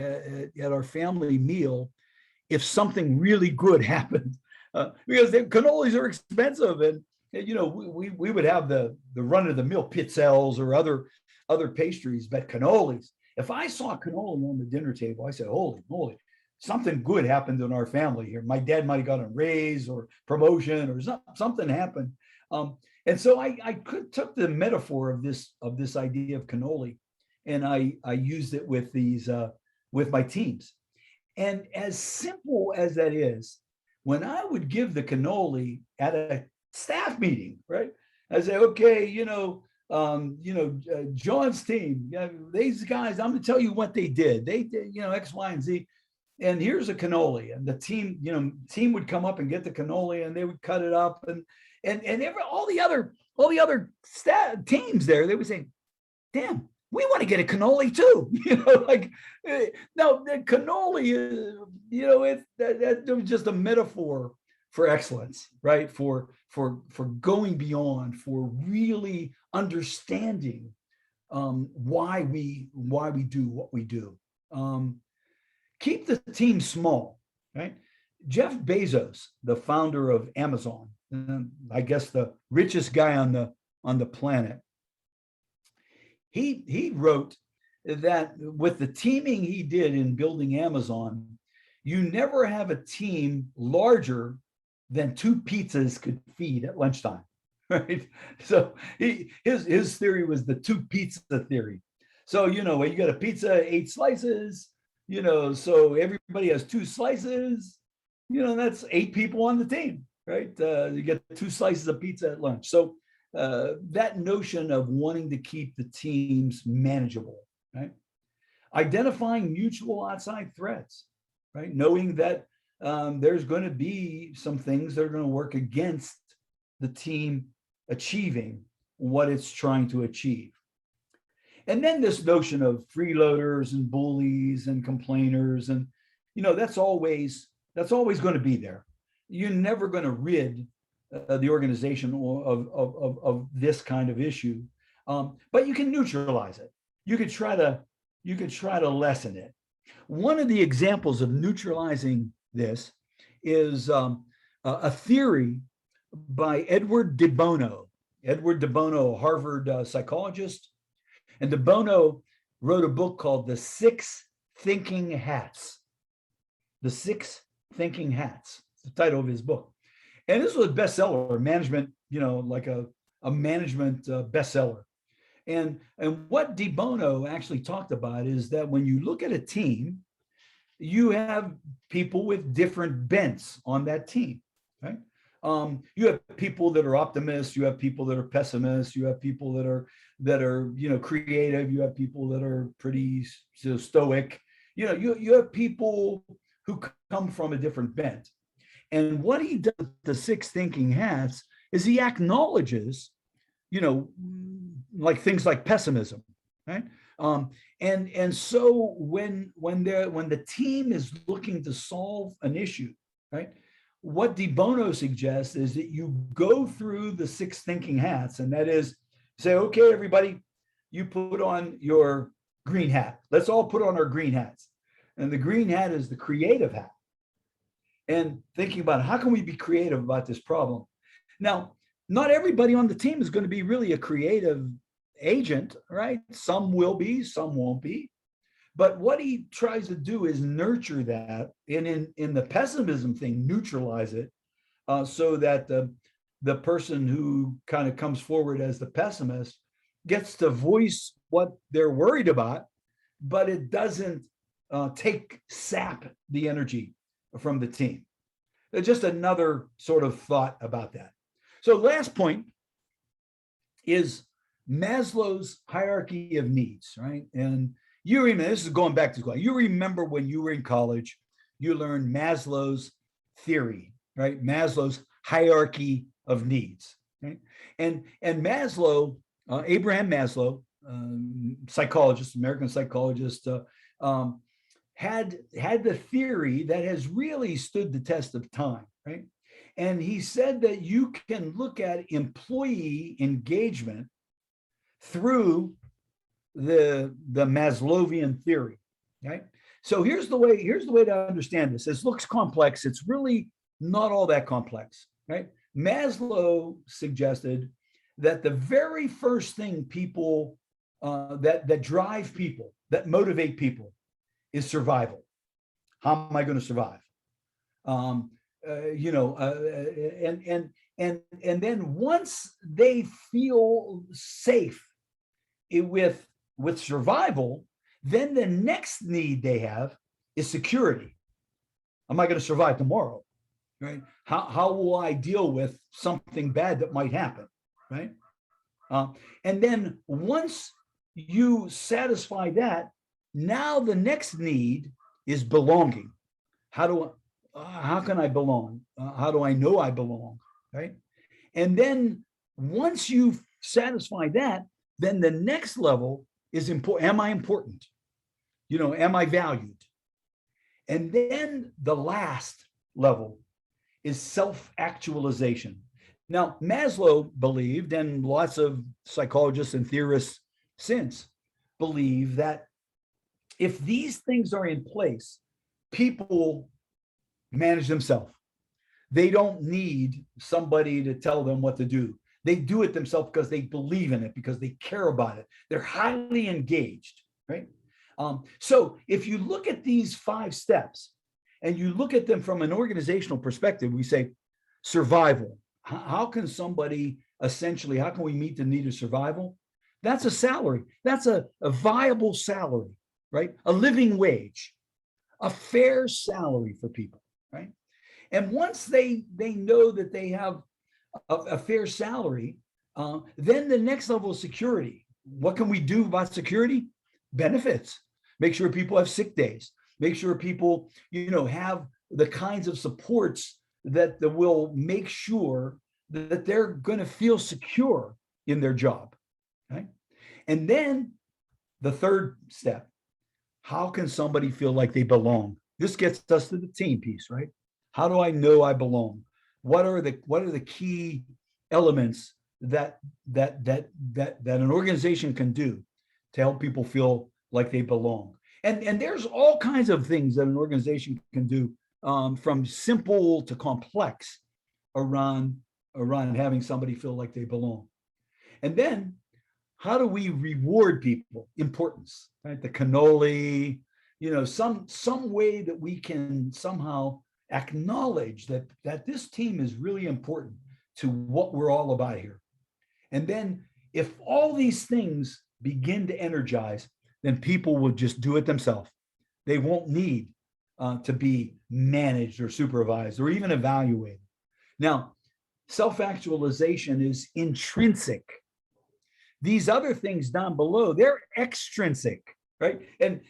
at our family meal if something really good happened. Because the cannolis are expensive, and we would have the run-of-the-mill pizzelles or other pastries, but cannolis. If I saw a cannoli on the dinner table, I said, "Holy moly, something good happened in our family here. My dad might have got a raise or promotion, or something happened." And so I took the metaphor of this idea of cannoli, and I used it with with my teams. And as simple as that is, when I would give the cannoli at a staff meeting, right? I say, okay, John's team, these guys, I'm going to tell you what they did. They did, X, Y, and Z. And here's a cannoli. And the team would come up and get the cannoli, and they would cut it up. And all the other teams there, they would say, damn, we want to get a cannoli too. No, the cannoli is, that was just a metaphor for excellence, right? For going beyond, for really understanding why we do what we do. Keep the team small, right? Jeff Bezos, the founder of Amazon, I guess the richest guy on the planet, he wrote that with the teaming he did in building Amazon, you never have a team larger than 2 pizzas could feed at lunchtime, right? So his theory was the 2 pizza theory. So, when you got a pizza, 8 slices, so everybody has 2 slices, that's 8 people on the team, right? You get 2 slices of pizza at lunch. So that notion of wanting to keep the teams manageable, right? Identifying mutual outside threats, right? Knowing that there's going to be some things that are going to work against the team achieving what it's trying to achieve. And then this notion of freeloaders and bullies and complainers, and that's always going to be there. You're never going to rid the organization of this kind of issue, but you can neutralize it. You could try to lessen it. One of the examples of neutralizing this is a theory by Edward de Bono. Edward de Bono, a Harvard psychologist, and de Bono wrote a book called The 6 Thinking Hats. The 6 Thinking Hats. It's the title of his book. And this was a bestseller, management, like a management bestseller. And what De Bono actually talked about is that when you look at a team, you have people with different bents on that team, right? You have people that are optimists, you have people that are pessimists, you have people that are creative, you have people that are pretty stoic. You have people who come from a different bent. And what he does with the six thinking hats is he acknowledges, like things like pessimism, right? And so when the team is looking to solve an issue, right? What De Bono suggests is that you go through the six thinking hats, and that is say, okay, everybody, you put on your green hat. Let's all put on our green hats. And the green hat is the creative hat. And thinking about how can we be creative about this problem? Now, not everybody on the team is going to be really a creative agent, right? Some will be, some won't be. But what he tries to do is nurture that, and in the pessimism thing, neutralize it, so that the person who kind of comes forward as the pessimist gets to voice what they're worried about, but it doesn't sap the energy from the team. Just another sort of thought about that. So last point is Maslow's hierarchy of needs, right? And you remember, this is going back to school. You remember when you were in college, you learned Maslow's theory, right? Maslow's hierarchy of needs, right? And Maslow, Abraham Maslow, psychologist, American psychologist, had the theory that has really stood the test of time, right? And he said that you can look at employee engagement through the Maslowian theory, right? So here's the way to understand this. This looks complex. It's really not all that complex, right? Maslow suggested that the very first thing people that drive people, that motivate people, is survival. How am I going to survive? And then once they feel safe with survival, then the next need they have is security. Am I going to survive tomorrow? Right? How will I deal with something bad that might happen? Right? And then once you satisfy that, now the next need is belonging. How can I belong? How do I know I belong? Right? And then once you've satisfied that, then the next level is important. Am I important? Am I valued? And then the last level is self-actualization. Now, Maslow believed, and lots of psychologists and theorists since believe, that if these things are in place, people manage themselves. They don't need somebody to tell them what to do. They do it themselves because they believe in it, because they care about it. They're highly engaged, right? So if you look at these 5 steps and you look at them from an organizational perspective, we say survival. How can somebody essentially, how can we meet the need of survival? That's a salary. That's a viable salary, right? A living wage, a fair salary for people, right? And once they know that they have a fair salary, then the next level is security. What can we do about security? Benefits. Make sure people have sick days. Make sure people, have the kinds of supports that will make sure that they're going to feel secure in their job, right? And then the third step, how can somebody feel like they belong? This gets us to the team piece, right? How do I know I belong? What are the key elements that an organization can do to help people feel like they belong? And there's all kinds of things that an organization can do, from simple to complex, around having somebody feel like they belong. And then how do we reward people? Importance, right? The cannoli, some way that we can somehow acknowledge that this team is really important to what we're all about here. And then if all these things begin to energize, then people will just do it themselves. They won't need to be managed or supervised or even evaluated. Now, self-actualization is intrinsic. These other things down below, they're extrinsic, right? And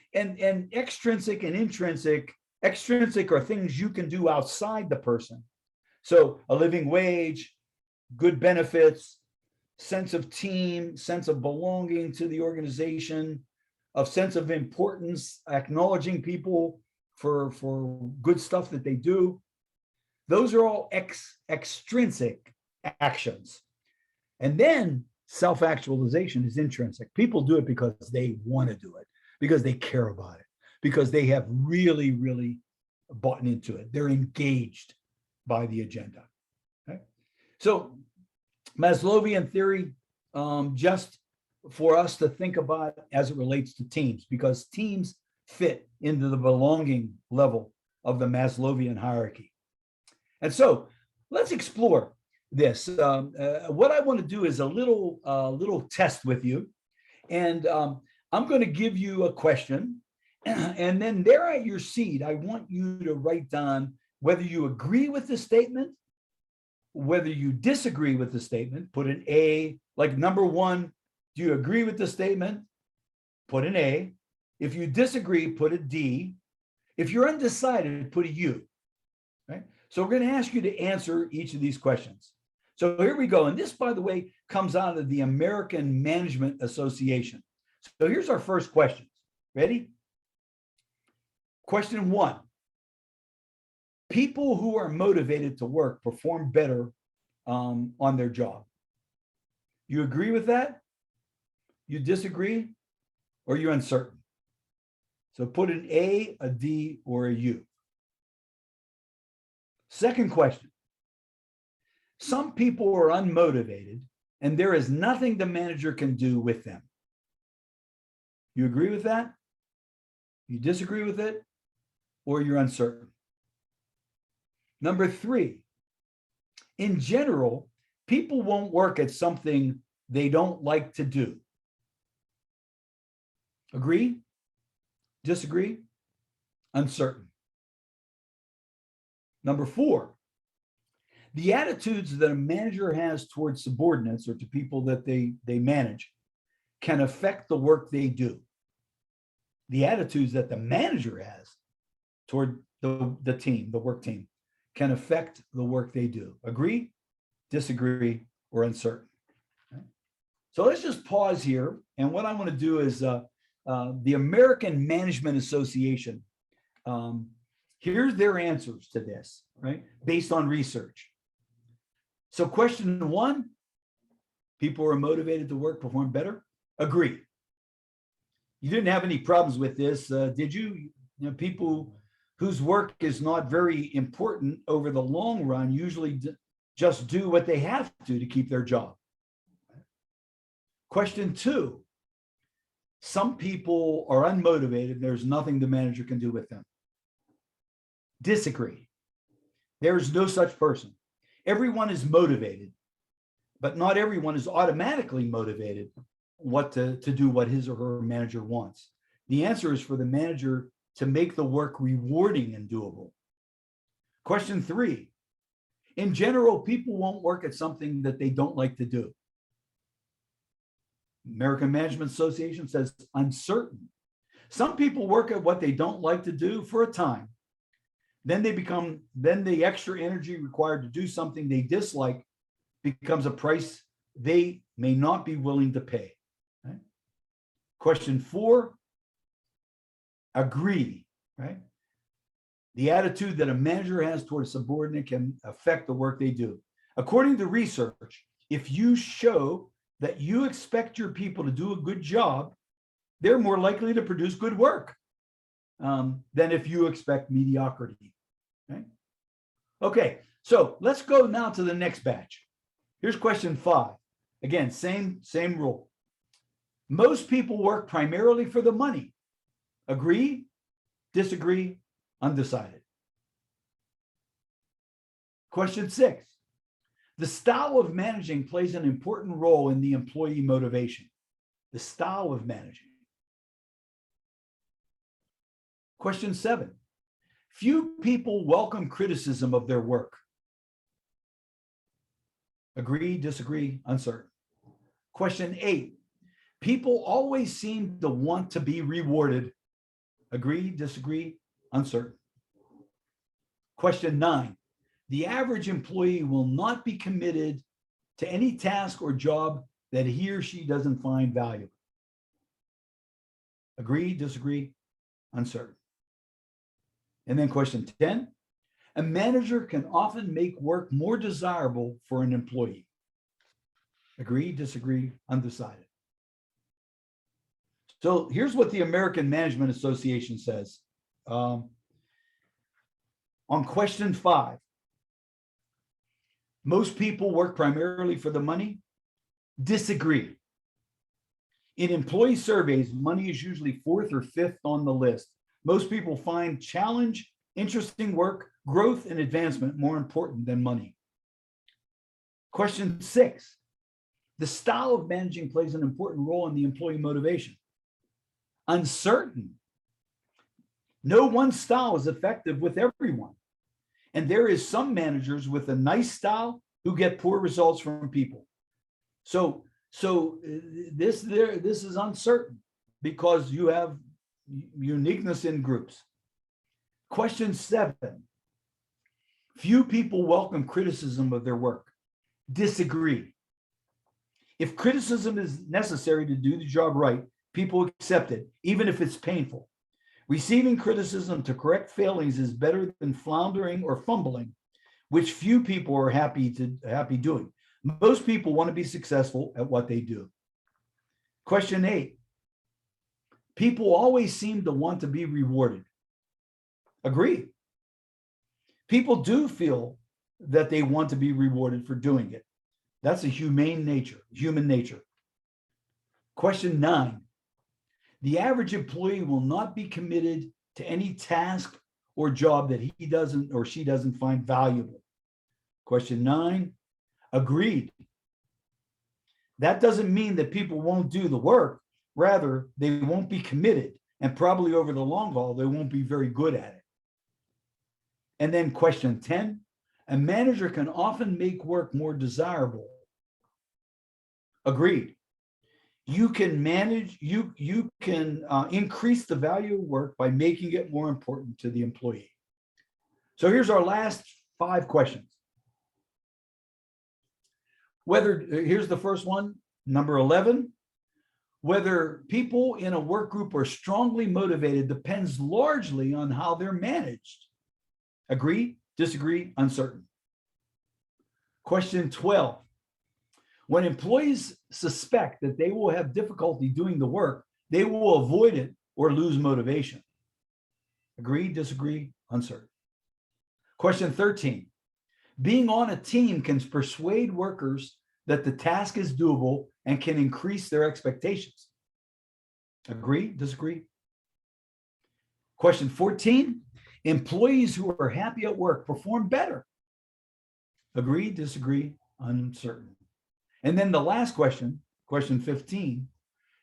extrinsic and intrinsic, extrinsic are things you can do outside the person. So a living wage, good benefits, sense of team, sense of belonging to the organization, a sense of importance, acknowledging people for good stuff that they do. Those are all extrinsic actions. And then self-actualization is intrinsic. People do it because they want to do it, because they care about it, because they have really, really bought into it. They're engaged by the agenda. Okay? So Maslowian theory, just for us to think about as it relates to teams, because teams fit into the belonging level of the Maslowian hierarchy. And so let's explore this. What I want to do is a little test with you. And I'm going to give you a question. And then there at your seat, I want you to write down whether you agree with the statement, whether you disagree with the statement, put an A, like number one, do you agree with the statement? Put an A. If you disagree, put a D. If you're undecided, put a U. Right? So we're going to ask you to answer each of these questions. So here we go. And this, by the way, comes out of the American Management Association. So here's our first question. Ready? Question one. People who are motivated to work perform better on their job. You agree with that? You disagree? Or you're uncertain? So put an A, a D, or a U. Second question. Some people are unmotivated and there is nothing the manager can do with them. You agree with that? You disagree with it? Or you're uncertain? Number three, in general, people won't work at something they don't like to do. Agree? Disagree? Uncertain. Number four, the attitudes that a manager has towards subordinates or to people that they manage can affect the work they do. The attitudes that the manager has toward the team, the work team, can affect the work they do. Agree, disagree, or uncertain. Okay. So let's just pause here. And what I want to do is the American Management Association, here's their answers to this, right? Based on research. So question one, people who are motivated to work perform better. Agree. You didn't have any problems with this, did you? You know, people whose work is not very important over the long run usually just do what they have to keep their job. Question two, some people are unmotivated. There's nothing the manager can do with them. Disagree. There's no such person. Everyone is motivated, but not everyone is automatically motivated to do what his or her manager wants. The answer is for the manager to make the work rewarding and doable. Question three, in general, people won't work at something that they don't like to do. American Management Association says uncertain. Some people work at what they don't like to do for a time. Then the extra energy required to do something they dislike becomes a price they may not be willing to pay. Right? Question four, agree, right? The attitude that a manager has towards a subordinate can affect the work they do. According to research, if you show that you expect your people to do a good job, they're more likely to produce good work than if you expect mediocrity. Okay? Okay, so let's go now to the next batch. Here's question 5. Again, same rule. Most people work primarily for the money. Agree, disagree, undecided. Question 6. The style of managing plays an important role in the employee motivation. The style of managing. Question 7. Few people welcome criticism of their work. Agree, disagree, uncertain. Question 8. People always seem to want to be rewarded. Agree, disagree, uncertain. Question 9. The average employee will not be committed to any task or job that he or she doesn't find valuable. Agree, disagree, uncertain. And then question 10. A manager can often make work more desirable for an employee. Agree, disagree, undecided. So here's what the American Management Association says. On question 5, most people work primarily for the money. Disagree. In employee surveys, money is usually 4th or 5th on the list. Most people find challenge, interesting work, growth, and advancement more important than money. Question 6. The style of managing plays an important role in the employee motivation. Uncertain. No one style is effective with everyone. And there is some managers with a nice style who get poor results from people. So this is uncertain because you have uniqueness in groups. Question 7. Few people welcome criticism of their work. Disagree. If criticism is necessary to do the job right, people accept it, even if it's painful. Receiving criticism to correct failings is better than floundering or fumbling, which few people are happy doing. Most people want to be successful at what they do. Question 8. People always seem to want to be rewarded. Agree. People do feel that they want to be rewarded for doing it. That's a human nature. Question 9. The average employee will not be committed to any task or job that he doesn't or she doesn't find valuable. Question 9. Agreed. That doesn't mean that people won't do the work. Rather, they won't be committed, and probably over the long haul, they won't be very good at it. And then question 10. A manager can often make work more desirable. Agreed. You can increase the value of work by making it more important to the employee. So here's our last 5 questions. Here's the first one, number 11. Whether people in a work group are strongly motivated depends largely on how they're managed. Agree, disagree, uncertain. Question 12. When employees suspect that they will have difficulty doing the work, they will avoid it or lose motivation. Agree, disagree, uncertain. Question 13. Being on a team can persuade workers that the task is doable and can increase their expectations. Agree, disagree? Question 14. Employees who are happy at work perform better. Agree, disagree, uncertain. And then the last question, question 15,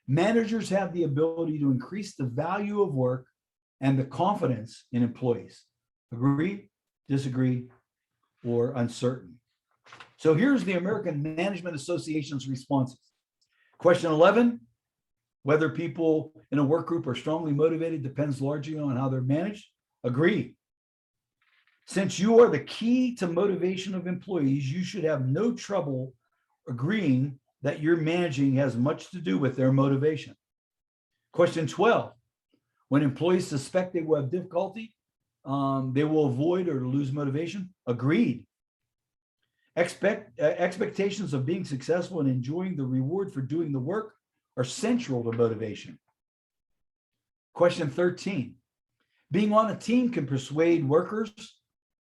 managers have the ability to increase the value of work and the confidence in employees. Agree, disagree, or uncertain. So here's the American Management Association's responses. Question 11, whether people in a work group are strongly motivated depends largely on how they're managed. Agree. Since you are the key to motivation of employees, you should have no trouble agreeing that your managing has much to do with their motivation. Question 12, when employees suspect they will have difficulty, they will avoid or lose motivation. Agreed. Expectations of being successful and enjoying the reward for doing the work are central to motivation. Question 13, being on a team can persuade workers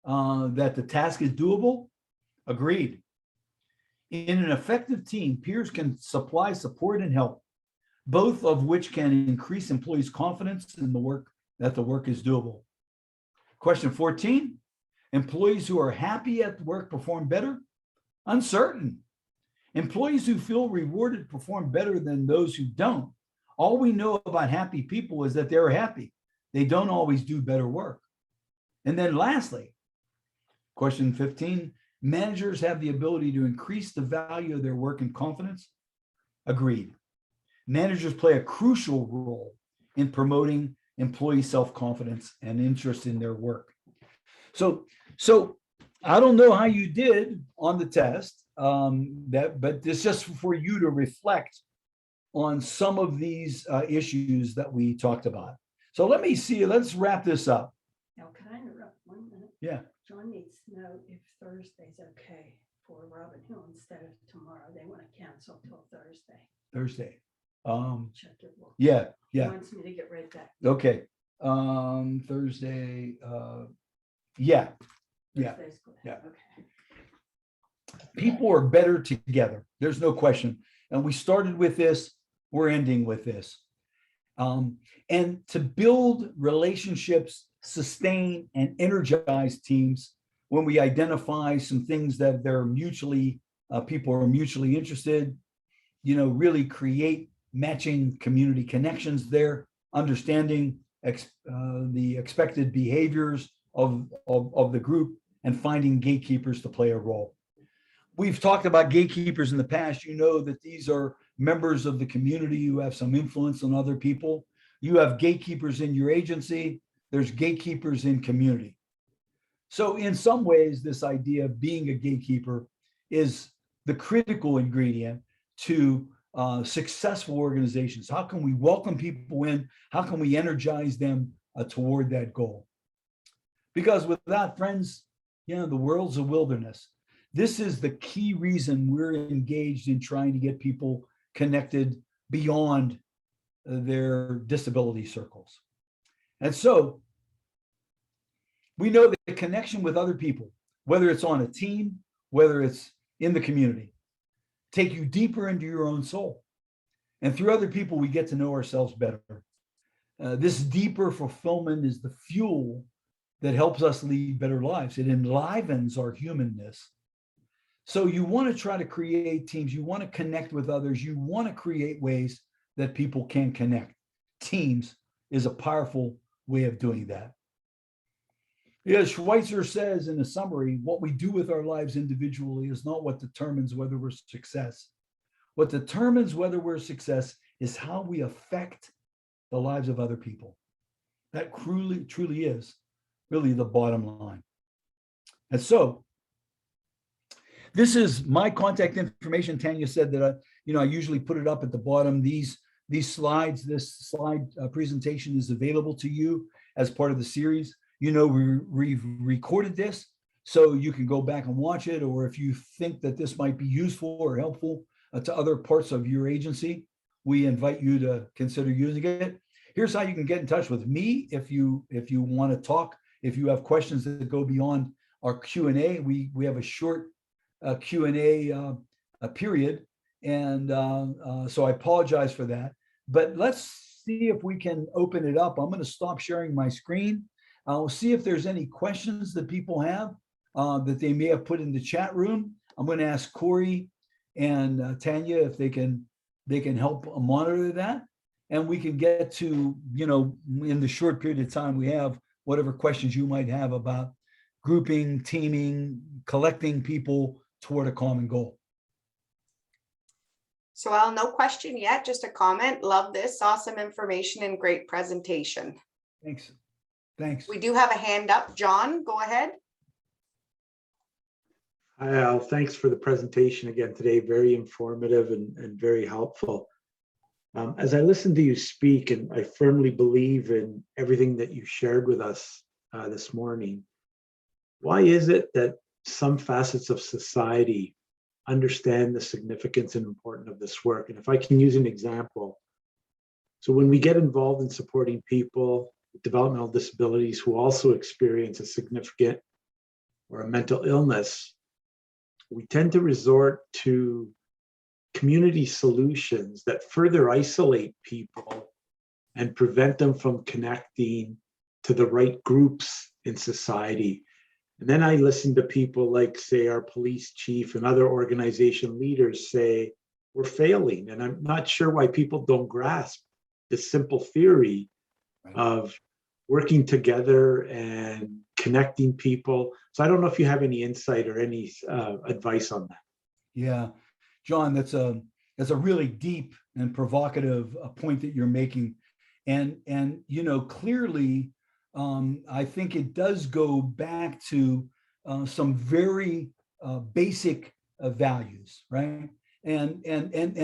that the task is doable. Agreed. In an effective team, peers can supply support and help, both of which can increase employees' confidence in the work is doable. Question 14, employees who are happy at work perform better. Uncertain. Employees who feel rewarded perform better than those who don't. All we know about happy people is that they're happy. They don't always do better work. And then lastly, question 15, managers have the ability to increase the value of their work and confidence. Agreed. Managers play a crucial role in promoting employee self-confidence and interest in their work. So I don't know how you did on the test, but it's just for you to reflect on some of these issues that we talked about. So let's wrap this up. Now, can I interrupt 1 minute? Yeah. John needs to know if Thursday's okay for Robin Hill instead of tomorrow. They want to cancel till Thursday. Thursday. Check your book. Yeah. He wants me to get right back. Okay. Thursday. Yeah. Thursday's good. Yeah. Okay. People are better together. There's no question. And we started with this. We're ending with this. And to build relationships, sustain and energize teams, when we identify some things that people are mutually interested, really create matching community connections there, understanding the expected behaviors of the group, and finding gatekeepers to play a role. We've talked about gatekeepers in the past. You know that these are members of the community who have some influence on other people. You have gatekeepers in your agency. There's gatekeepers in community. So in some ways, this idea of being a gatekeeper is the critical ingredient to successful organizations. How can we welcome people in? How can we energize them toward that goal? Because without friends, the world's a wilderness. This is the key reason we're engaged in trying to get people connected beyond their disability circles. And so we know that the connection with other people, whether it's on a team, whether it's in the community, take you deeper into your own soul. And through other people, we get to know ourselves better. This deeper fulfillment is the fuel that helps us lead better lives. It enlivens our humanness. So you want to try to create teams. You want to connect with others. You want to create ways that people can connect. Teams is a powerful way of doing that. As Schweitzer says in a summary, what we do with our lives individually is not what determines whether we're success. What determines whether we're success is how we affect the lives of other people. That truly is really the bottom line. And so this is my contact information. Tanya said that I usually put it up at the bottom. These slides, this slide presentation is available to you as part of the series. We've recorded this, so you can go back and watch it, or if you think that this might be useful or helpful to other parts of your agency, we invite you to consider using it. Here's how you can get in touch with me if you want to talk, if you have questions that go beyond our Q&A. We have a short Q&A period, and so I apologize for that. But let's see if we can open it up. I'm going to stop sharing my screen. I'll see if there's any questions that people have that they may have put in the chat room. I'm going to ask Corey and Tanya if they can help monitor that, and we can get to, in the short period of time we have, whatever questions you might have about grouping, teaming, collecting people toward a common goal. So Al, no question yet, just a comment. Love this, awesome information and great presentation. Thanks. We do have a hand up. John, go ahead. Hi, Al. Thanks for the presentation again today. Very informative and very helpful. As I listen to you speak, and I firmly believe in everything that you shared with us this morning, why is it that some facets of society understand the significance and importance of this work? And if I can use an example, so when we get involved in supporting people with developmental disabilities who also experience a significant or a mental illness, we tend to resort to community solutions that further isolate people and prevent them from connecting to the right groups in society. And then I listen to people like, say, our police chief and other organization leaders say, we're failing. And I'm not sure why people don't grasp the simple theory of working together and connecting people. So I don't know if you have any insight or any advice on that. Yeah, John, that's a really deep and provocative point that you're making. And clearly, I think it does go back to some very basic values, right? And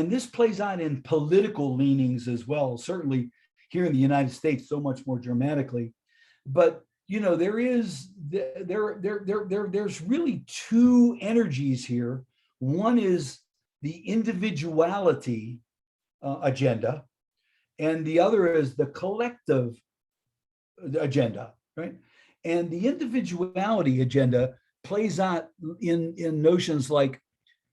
this plays out in political leanings as well, certainly here in the United States, so much more dramatically. But there's really two energies here. One is the individuality agenda, and the other is the collective agenda, right? And the individuality agenda plays out in notions like,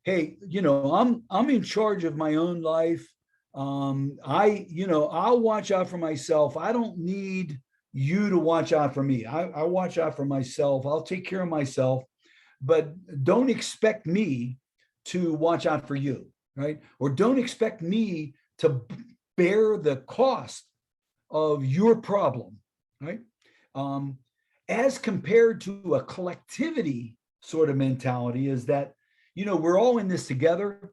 hey, I'm in charge of my own life. I'll watch out for myself. I don't need you to watch out for me. I watch out for myself. I'll take care of myself, but don't expect me to watch out for you, right? Or don't expect me to bear the cost of your problem, right? As compared to a collectivity sort of mentality is that, we're all in this together,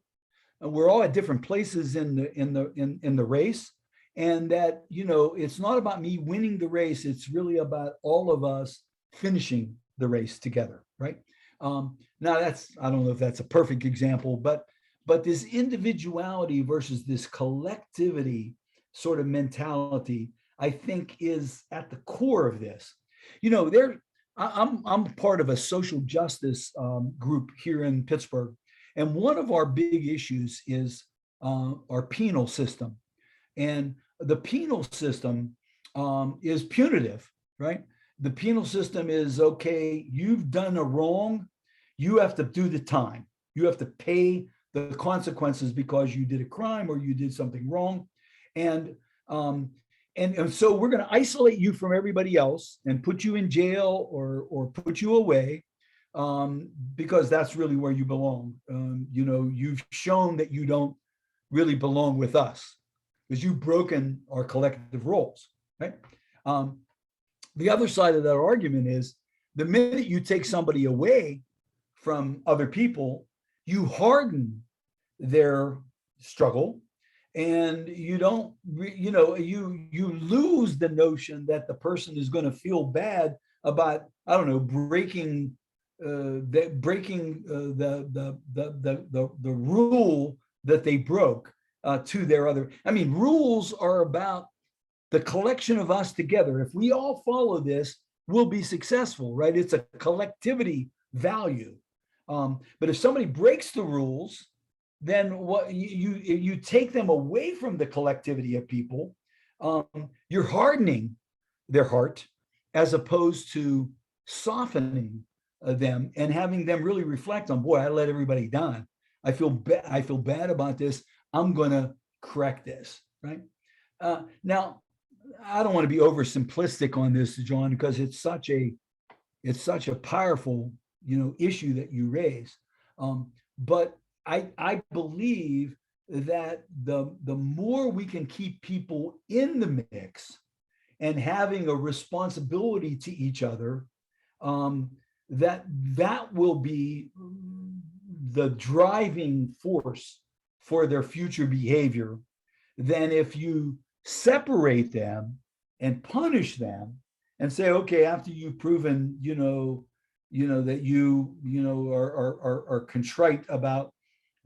and we're all at different places in the race, and that, it's not about me winning the race. It's really about all of us finishing the race together, right? Now I don't know if that's a perfect example, but this individuality versus this collectivity sort of mentality, I think, is at the core of this. I'm part of a social justice group here in Pittsburgh, and one of our big issues is our penal system. And the penal system is punitive, right? The penal system is, okay, you've done a wrong, you have to do the time. You have to pay the consequences because you did a crime or you did something wrong. And so we're going to isolate you from everybody else and put you in jail or put you away because that's really where you belong. You've shown that you don't really belong with us because you've broken our collective roles, right? The other side of that argument is the minute you take somebody away from other people, you harden their struggle, and you don't, you lose the notion that the person is going to feel bad about, I don't know, breaking the rule that they broke to their other. I mean, rules are about the collection of us together. If we all follow this, we'll be successful, right? It's a collectivity value. But if somebody breaks the rules, then what you take them away from the collectivity of people, you're hardening their heart as opposed to softening them and having them really reflect on, boy, I let everybody down. I feel bad about this. I'm going to correct this, right? Now, I don't want to be oversimplistic on this, John, because it's such a powerful, issue that you raise. But I believe that the more we can keep people in the mix and having a responsibility to each other, that will be the driving force for their future behavior, than if you separate them and punish them and say, okay, after you've proven, that you are contrite about,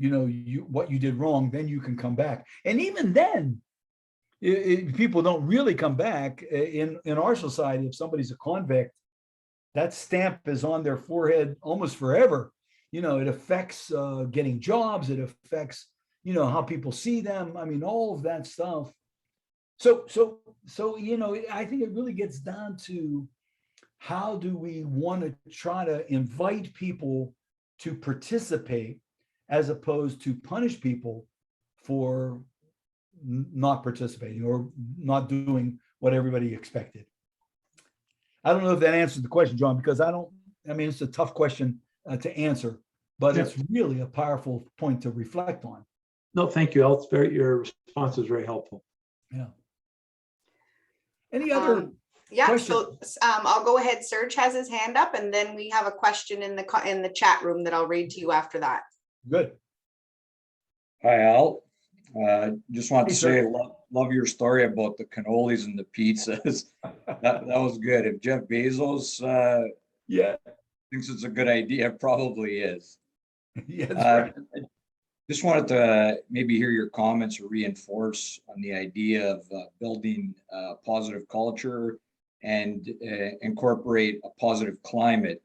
what you did wrong, then you can come back. And even then, people don't really come back in our society. If somebody's a convict, that stamp is on their forehead almost forever. It affects getting jobs. It affects, how people see them. I mean, all of that stuff. So, I think it really gets down to, how do we want to try to invite people to participate as opposed to punish people for not participating or not doing what everybody expected? I don't know if that answers the question, John, because I don't I mean, it's a tough question to answer, but Yeah. it's really a powerful point to reflect on. No, thank you. Al. Your response was very helpful. Yeah. Any other? Yeah, question? so I'll go ahead. Serge has his hand up, and then we have a question in the chat room that I'll read to you after that. Good. Hi, Al. Just wanted Hey, to sir. say, love your story about the cannolis and the pizzas. That was good. If Jeff Bezos Yeah. thinks it's a good idea, it probably is. Yeah, that's right. Just wanted to maybe hear your comments or reinforce on the idea of building a positive culture and incorporate a positive climate.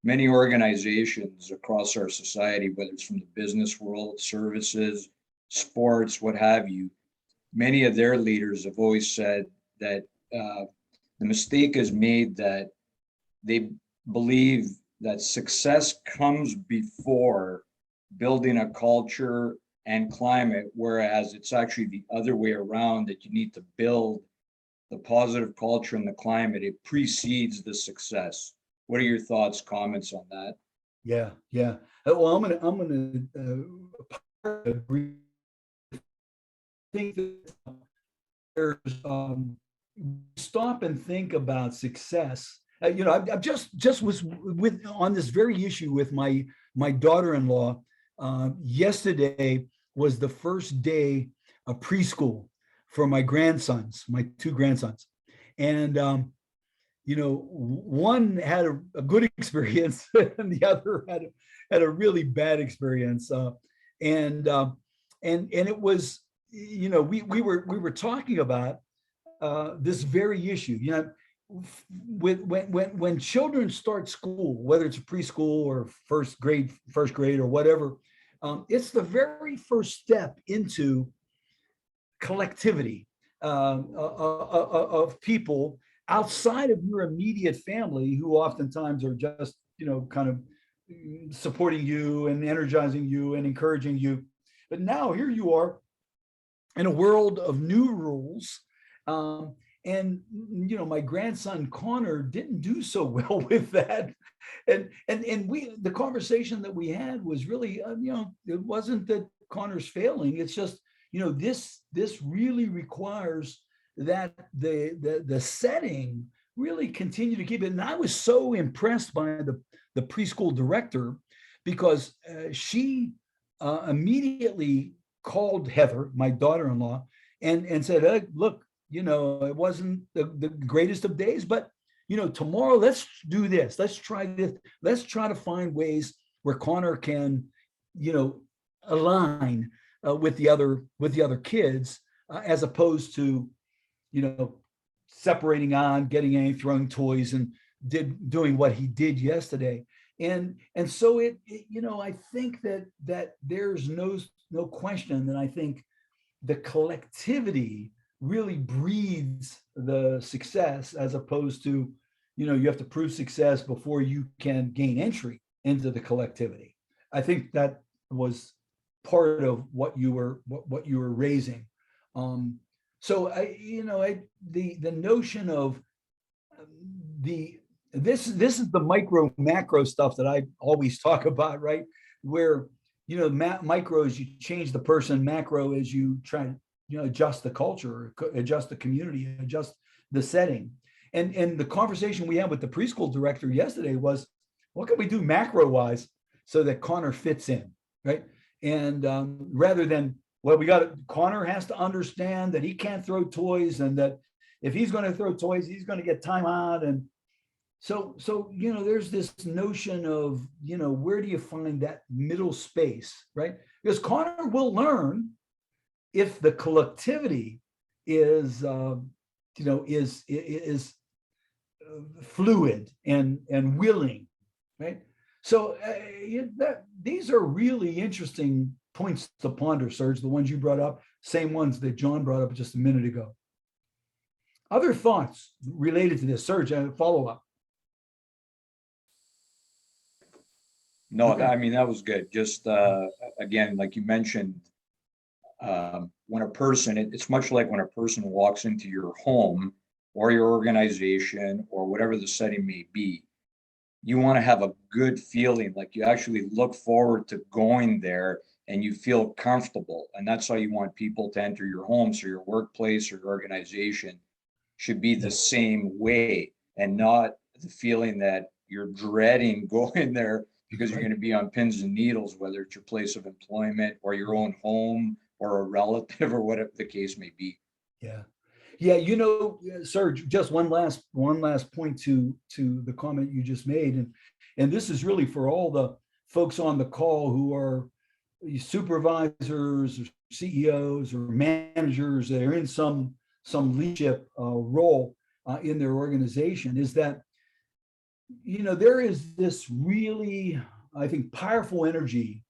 Many organizations across our society, whether it's from the business world, services, sports, what have you, many of their leaders have always said that the mistake is made that they believe that success comes before building a culture and climate, whereas it's actually the other way around, that you need to build the positive culture and the climate. It precedes the success. What are your thoughts, comments on that? Yeah, yeah. Well, I'm gonna agree. I think that there's stop and think about success. You know, I just was with on this very issue with my daughter-in-law. Yesterday was the first day of preschool for my grandsons, my two grandsons, and you know, one had a good experience and the other had a really bad experience. And it was, you know, we were talking about this very issue. You know, when children start school, whether it's preschool or first grade or whatever, it's the very first step into collectivity of people outside of your immediate family, who oftentimes are just, you know, kind of supporting you and energizing you and encouraging you. But now here you are in a world of new rules. And, you know, my grandson Connor didn't do so well with that. And the conversation that we had was really, you know, it wasn't that Connor's failing. It's just, you know, this really requires that the setting really continue to keep it. And I was so impressed by the preschool director, because she immediately called Heather, my daughter-in-law, and said, hey, look, you know, it wasn't the greatest of days, but, you know, tomorrow let's do this. Let's try this. Let's try to find ways where Connor can, you know, align with the other kids, as opposed to, you know, separating on, getting any, throwing toys, and doing what he did yesterday. And so it you know, I think that there's no question that I think the collectivity really breeds the success, as opposed to, you know, you have to prove success before you can gain entry into the collectivity. I think that was part of what you were raising. So the notion of this is the micro macro stuff that I always talk about, right? Where, you know, micro is you change the person, macro is you try to, you know, adjust the culture, adjust the community, adjust the setting. And the conversation we had with the preschool director yesterday was, what can we do macro wise so that Connor fits in, right? And rather than, well, Connor has to understand that he can't throw toys, and that if he's going to throw toys, he's going to get time out. And so, you know, there's this notion of, you know, where do you find that middle space, right? Because Connor will learn if the collectivity is, you know, is fluid and willing, right? So these are really interesting points to ponder, Serge, the ones you brought up, same ones that John brought up just a minute ago. Other thoughts related to this, Serge, and follow up. No, Okay. I mean, that was good. Just again, like you mentioned, when a person, it's much like when a person walks into your home or your organization or whatever the setting may be, you want to have a good feeling, like you actually look forward to going there and you feel comfortable. And that's how you want people to enter your home. So your workplace or your organization should be the same way, and not the feeling that you're dreading going there because you're going to be on pins and needles, whether it's your place of employment or your own home or a relative or whatever the case may be. Yeah. Yeah, you know, Serge, just one last point to the comment you just made. And this is really for all the folks on the call who are supervisors or CEOs or managers that are in some leadership role in their organization, is that, you know, there is this really, I think, powerful energy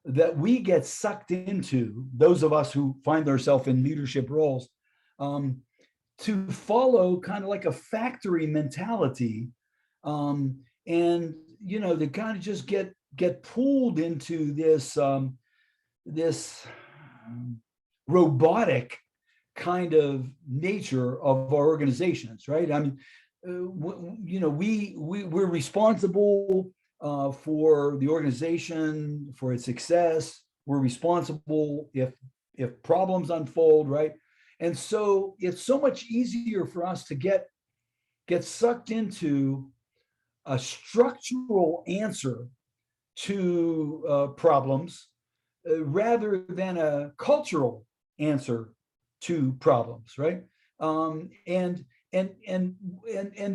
that we get sucked into, those of us who find ourselves in leadership roles, to follow kind of like a factory mentality, and you know, to kind of just get pulled into this robotic kind of nature of our organizations, right? I mean, you know, we're responsible for the organization, for its success. We're responsible if problems unfold, right? And so it's so much easier for us to get sucked into a structural answer to problems rather than a cultural answer to problems, right? And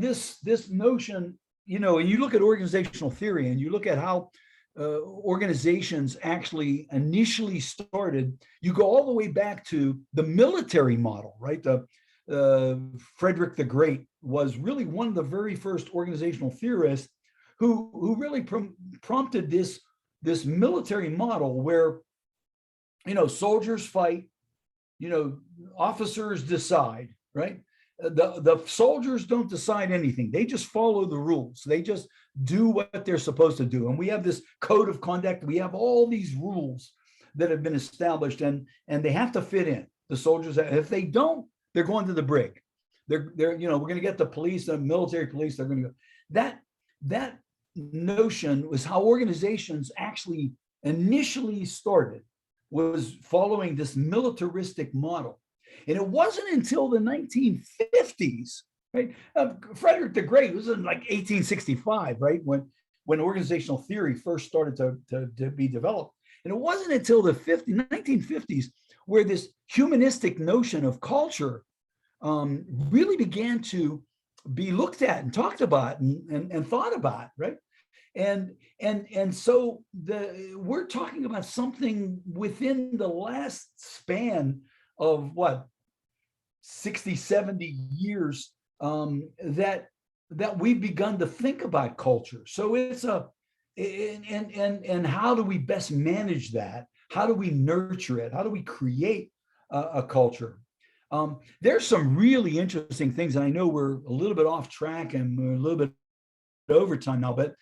this notion, you know, and you look at organizational theory and you look at how organizations actually initially started, you go all the way back to the military model, right? Frederick the Great was really one of the very first organizational theorists who really prompted this military model where, you know, soldiers fight, you know, officers decide, right? The soldiers don't decide anything. They just follow the rules. They just do what they're supposed to do. And we have this code of conduct. We have all these rules that have been established, and they have to fit in. The soldiers, if they don't, they're going to the brig. They're you know, we're going to get the police, the military police. They're going to go. That notion was how organizations actually initially started, was following this militaristic model. And it wasn't until the 1950s, right? Frederick the Great was in like 1865, right? When organizational theory first started to be developed. And it wasn't until the 1950s where this humanistic notion of culture really began to be looked at and talked about and thought about, right? And so we're talking about something within the last span of what, 60, 70 years, that we've begun to think about culture. So it's and how do we best manage that? How do we nurture it? How do we create a culture? There's some really interesting things, and I know we're a little bit off track and we're a little bit over time now, but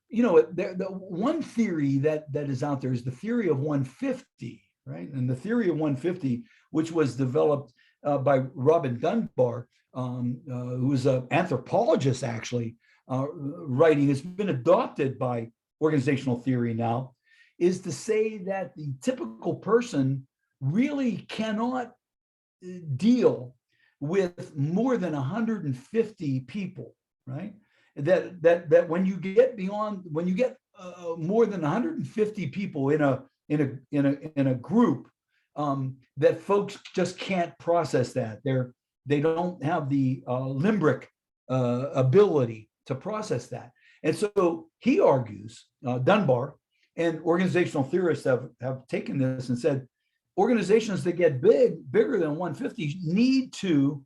you know, the one theory that is out there is the theory of 150, right? And the theory of 150, which was developed by Robin Dunbar, who was an anthropologist actually, writing, it's been adopted by organizational theory now, is to say that the typical person really cannot deal with more than 150 people, right? That when you get more than 150 people in a group, that folks just can't process that. They don't have the limbic ability to process that. And so he argues, Dunbar and organizational theorists have taken this and said, organizations that get bigger than 150 need to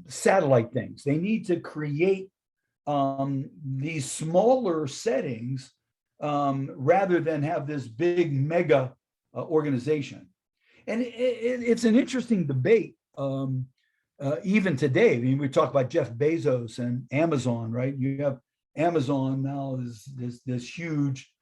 satellite things. They need to create these smaller settings rather than have this big mega organization. And it's an interesting debate even today. I mean, we talk about Jeff Bezos and Amazon, right? You have Amazon now is this huge,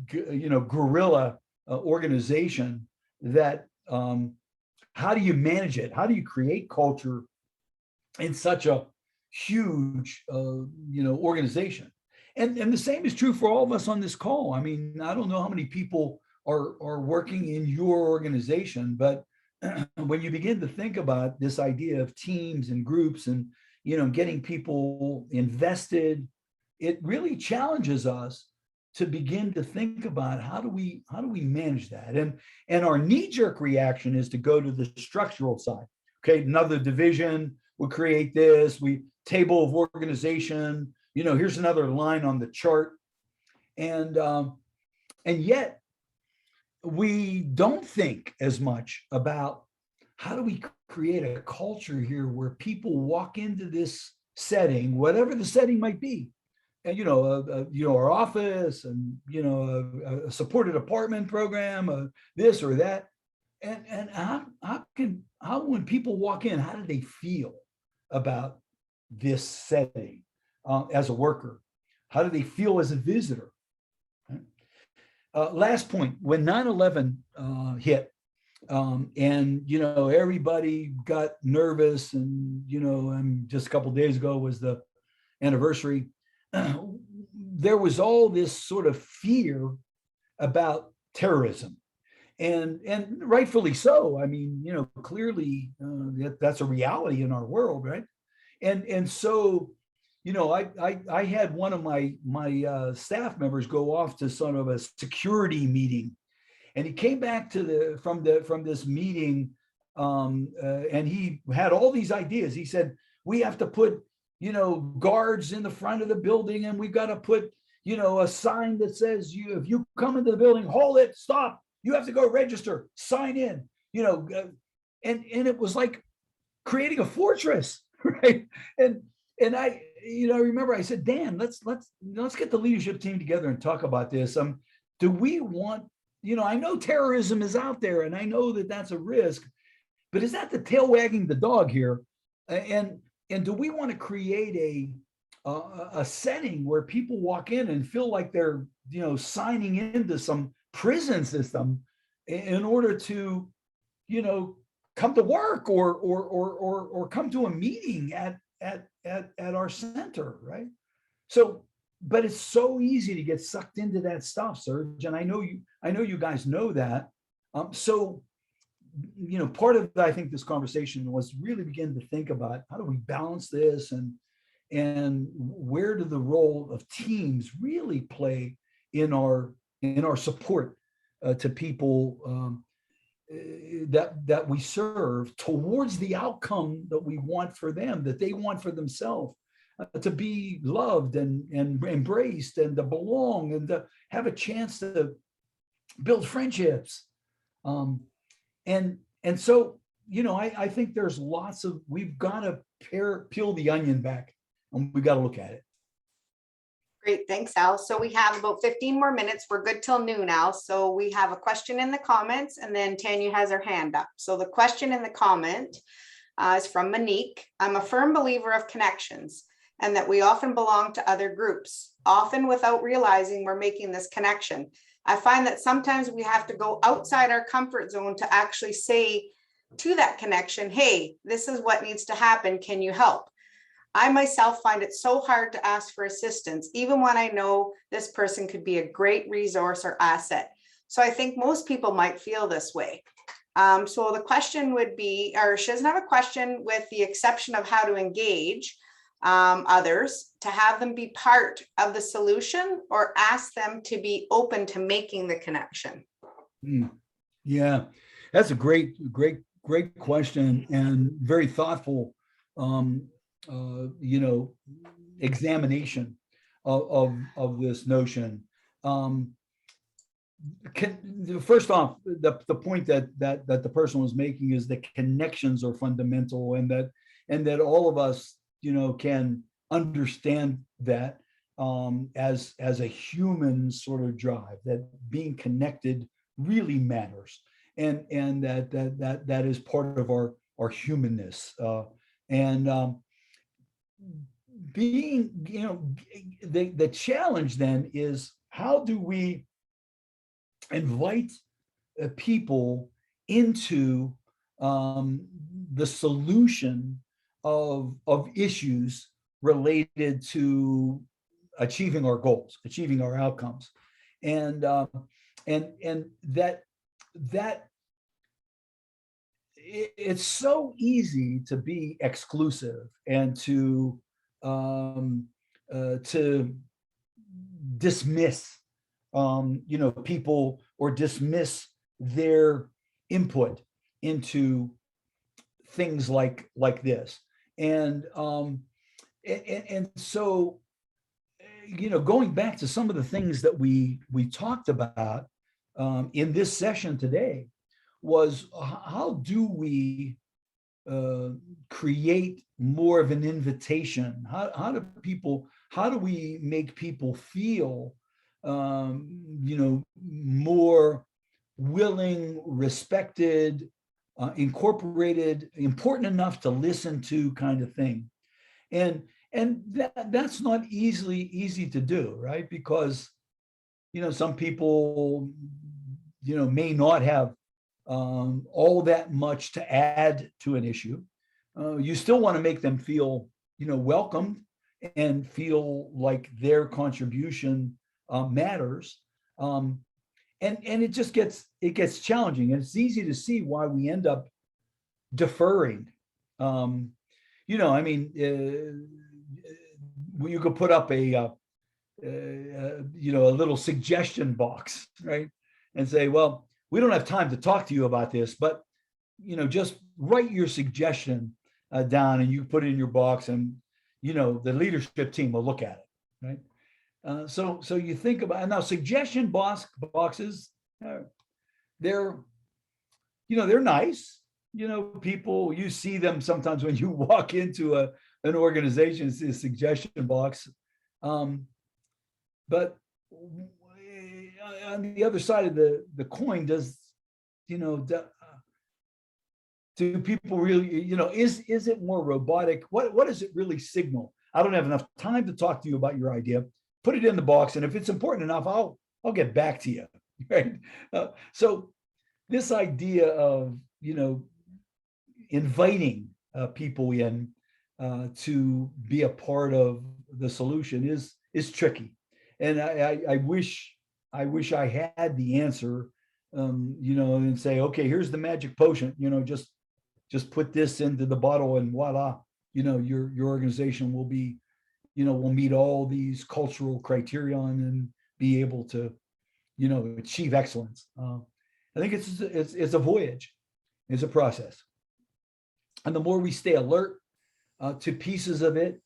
guerrilla organization that how do you manage it? How do you create culture in such a huge, organization. And the same is true for all of us on this call. I mean, I don't know how many people are working in your organization, but when you begin to think about this idea of teams and groups and, getting people invested, it really challenges us to begin to think about how do we manage that? And our knee-jerk reaction is to go to the structural side. Okay, another division, we'll create this, table of organization, here's another line on the chart. And yet we don't think as much about how do we create a culture here where people walk into this setting, whatever the setting might be, and our office, and a supported apartment program, this or that, and how when people walk in, how do they feel about this setting as a worker? How do they feel as a visitor? Last point, when 9/11 hit, and everybody got nervous, and just a couple of days ago was the anniversary. There was all this sort of fear about terrorism, and rightfully so. I mean, clearly that's a reality in our world, right? And so, I had one of my staff members go off to sort of a security meeting, and he came back from this meeting, and he had all these ideas. He said, we have to put guards in the front of the building, and we've got to put a sign that says, if you come into the building, hold it, stop, you have to go register, sign in, and it was like creating a fortress, right? And I remember I said, Dan, let's get the leadership team together and talk about this. Do we want, I know terrorism is out there, and I know that that's a risk, but is that the tail wagging the dog here? And do we want to create a setting where people walk in and feel like they're, signing into some prison system in order to, come to work or come to a meeting at our center, right? So, but it's so easy to get sucked into that stuff, Serge, and I know you guys know that. So, part of, I think, this conversation was really begin to think about how do we balance this, and where do the role of teams really play in our support to people that we serve towards the outcome that we want for them, that they want for themselves, to be loved and embraced, and to belong, and to have a chance to build friendships. And so, I think there's lots of, we've got to peel the onion back, and we've got to look at it. Great, thanks, Al. So we have about 15 more minutes. We're good till noon, Al. So we have a question in the comments, and then Tanya has her hand up. So the question in the comment is from Monique. I'm a firm believer of connections, and that we often belong to other groups, often without realizing we're making this connection. I find that sometimes we have to go outside our comfort zone to actually say to that connection, hey, this is what needs to happen. Can you help? I myself find it so hard to ask for assistance, even when I know this person could be a great resource or asset. So I think most people might feel this way. So the question would be, or she doesn't have a question, with the exception of how to engage others, to have them be part of the solution, or ask them to be open to making the connection. Yeah, that's a great question, and very thoughtful examination of this notion. First off, the point that the person was making is that connections are fundamental, and that all of us can understand that as a human sort of drive, that being connected really matters, and that is part of our humanness, and being, the challenge then is, how do we invite people into the solution of issues related to achieving our goals, achieving our outcomes. And that it's so easy to be exclusive and to dismiss people, or dismiss their input into things like this. And so, going back to some of the things that we talked about in this session today, was how do we create more of an invitation? How do we make people feel more willing, respected, incorporated, important enough to listen to, kind of thing? And that's not easy to do, right? Because some people may not have all that much to add to an issue. You still want to make them feel welcomed and feel like their contribution matters. And it just gets challenging, and it's easy to see why we end up deferring. You could put up a little suggestion box, right? And say, well, we don't have time to talk to you about this, but just write your suggestion down, and you put it in your box, and the leadership team will look at it, right? So you think about, and now suggestion boxes, they're nice. People, you see them sometimes when you walk into an organization, it's a suggestion box. But on the other side of the coin, do people really, is it more robotic? What does it really signal? I don't have enough time to talk to you about your idea. Put it in the box, and if it's important enough, I'll get back to you, right? So this idea of inviting people in to be a part of the solution is tricky, and I wish I had the answer, and say, okay, here's the magic potion, just put this into the bottle, and voila, your organization will be, will meet all these cultural criterion and be able to, achieve excellence. I think it's a voyage, it's a process, and the more we stay alert to pieces of it,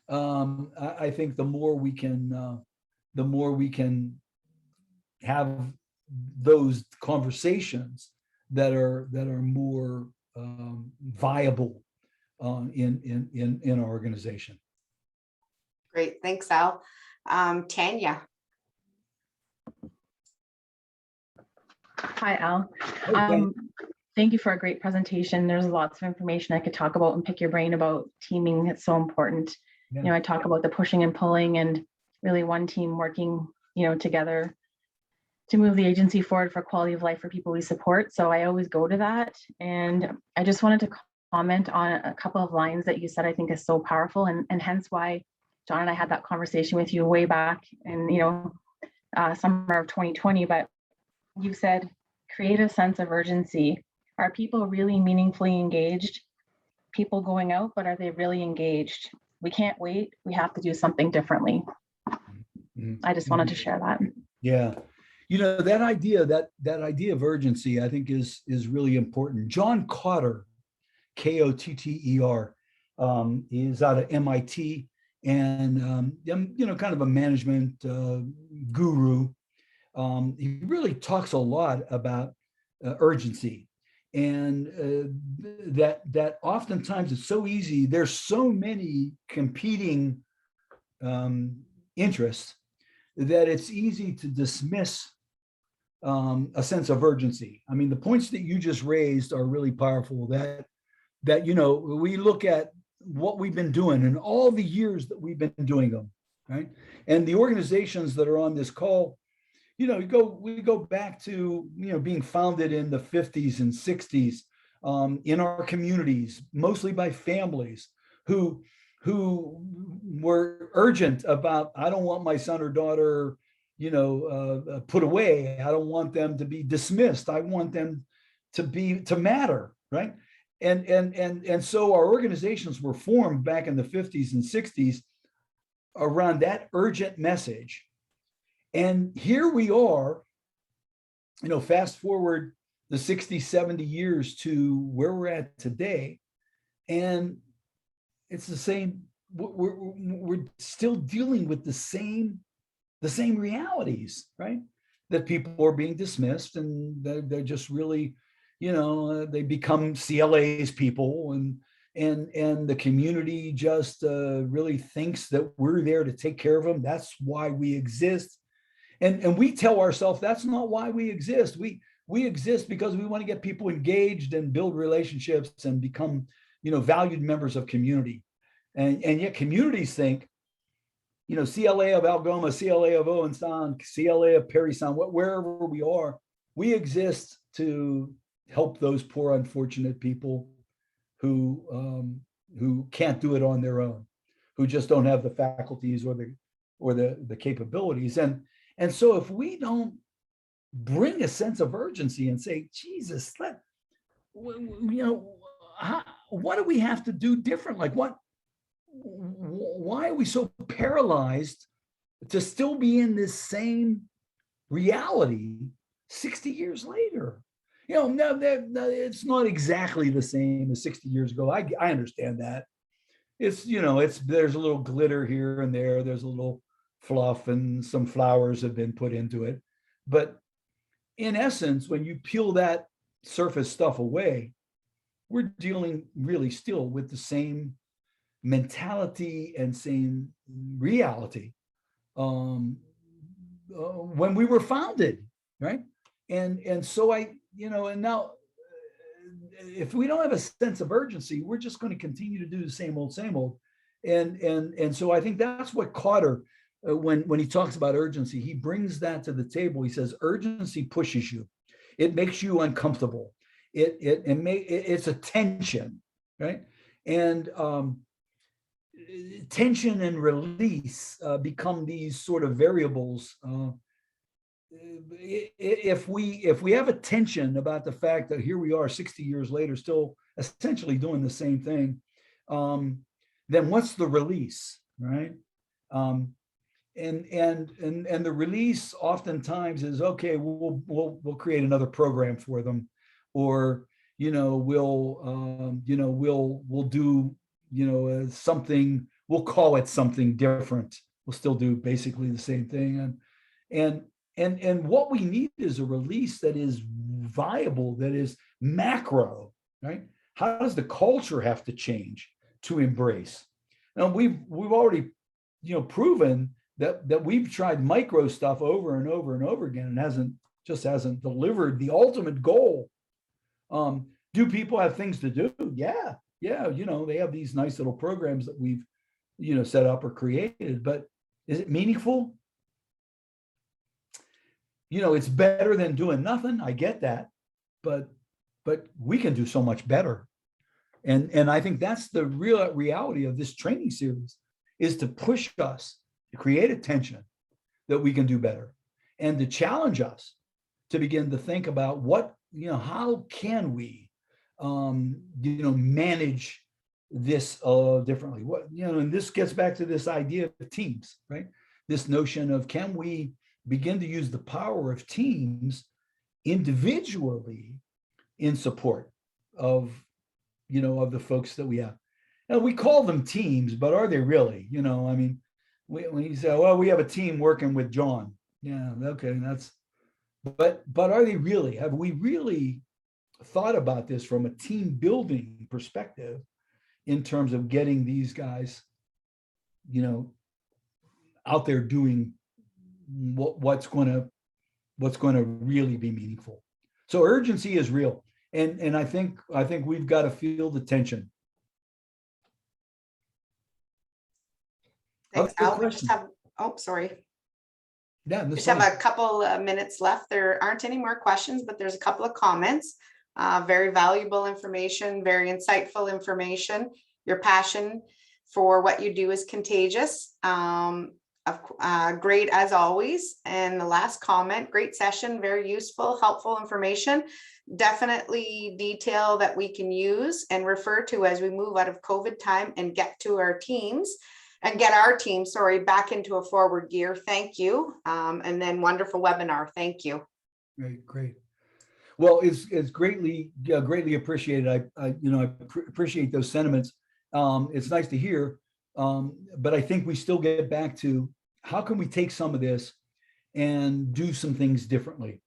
I think the more we can have those conversations that are more viable in our organization. Great, thanks, Al. Tanya. Hi, Al. Thank you for a great presentation. There's lots of information I could talk about and pick your brain about teaming. It's so important. Yeah. I talk about the pushing and pulling, and really one team working, together to move the agency forward for quality of life for people we support. So I always go to that. And I just wanted to comment on a couple of lines that you said I think is so powerful, and hence why John and I had that conversation with you way back in, summer of 2020. But you said, create a sense of urgency. Are people really meaningfully engaged? People going out, but are they really engaged? We can't wait. We have to do something differently. Mm-hmm. I just wanted to share that. Yeah. That idea of urgency, I think is really important. John Kotter, Kotter, is out of MIT, and kind of a management guru. He really talks a lot about urgency, and that oftentimes it's so easy. There's so many competing interests that it's easy to dismiss a sense of urgency. I mean, the points that you just raised are really powerful. That we look at what we've been doing and all the years that we've been doing them, right? And the organizations that are on this call, we go back to being founded in the 50s and 60s in our communities, mostly by families who who were urgent about, I don't want my son or daughter, put away. I don't want them to be dismissed. I want them to matter, right? And so our organizations were formed back in the 50s and 60s around that urgent message. And here we are, fast forward the 60, 70 years to where we're at today. And it's the same, we're still dealing with the same realities, right? That people are being dismissed, and they're just really, they become CLA's people, and the community just really thinks that we're there to take care of them. That's why we exist. And we tell ourselves that's not why we exist. We exist because we want to get people engaged and build relationships and become, valued members of community. And yet communities think, CLA of Algoma, CLA of Owen Sound, CLA of Perry Sound, wherever we are, we exist to help those poor, unfortunate people who can't do it on their own, who just don't have the faculties or the capabilities. And so if we don't bring a sense of urgency and say, Jesus, what do we have to do different? Like why are we so paralyzed to still be in this same reality 60 years later? No, it's not exactly the same as 60 years ago. I understand that. It's, there's a little glitter here and there. There's a little fluff and some flowers have been put into it. But in essence, when you peel that surface stuff away, we're dealing really still with the same mentality and same reality when we were founded, right? And so and now if we don't have a sense of urgency, we're just going to continue to do the same old. And so I think that's what Carter, when he talks about urgency, he brings that to the table. He says urgency pushes you, it makes you uncomfortable, it's a tension, right? And tension and release become these sort of variables. If we have a tension about the fact that here we are 60 years later, still essentially doing the same thing, then what's the release, right? And the release oftentimes is, okay, we'll create another program for them, or we'll do something, we'll call it something different. We'll still do basically the same thing, and what we need is a release that is viable, that is macro, right? How does the culture have to change to embrace? Now we've already proven that we've tried micro stuff over and over and over again and hasn't delivered the ultimate goal. Do people have things to do? Yeah, they have these nice little programs that we've set up or created, but is it meaningful? It's better than doing nothing. I get that, but we can do so much better. And I think that's the real reality of this training series, is to push us to create a tension that we can do better, and to challenge us to begin to think about how can we manage this differently. And this gets back to this idea of teams, right? This notion of, can we begin to use the power of teams individually in support of the folks that we have. Now we call them teams, but are they really? When you say, well, we have a team working with John. Yeah, okay, but are they really? Have we really thought about this from a team building perspective in terms of getting these guys, out there doing what's going to really be meaningful? So urgency is real, and I think we've got to feel the tension. Thanks, Al. We just have, sorry. Yeah, just have a couple minutes left. There aren't any more questions, but there's a couple of comments. Very valuable information, very insightful information. Your passion for what you do is contagious. Great as always. And the last comment, great session, very useful, helpful information. Definitely detail that we can use and refer to as we move out of COVID time and get to our teams and get our team, back into a forward gear. Thank you. And then wonderful webinar. Thank you. Great. Well, it's greatly appreciated. I appreciate those sentiments. It's nice to hear, but I think we still get back to how can we take some of this and do some things differently,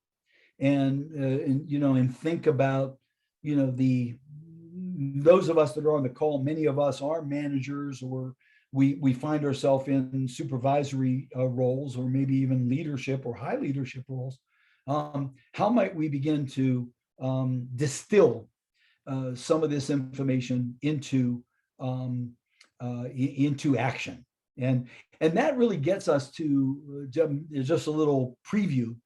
and think about those of us that are on the call. Many of us are managers, or we find ourselves in supervisory roles, or maybe even leadership or high leadership roles. How might we begin to distill some of this information into action? And that really gets us to just a little preview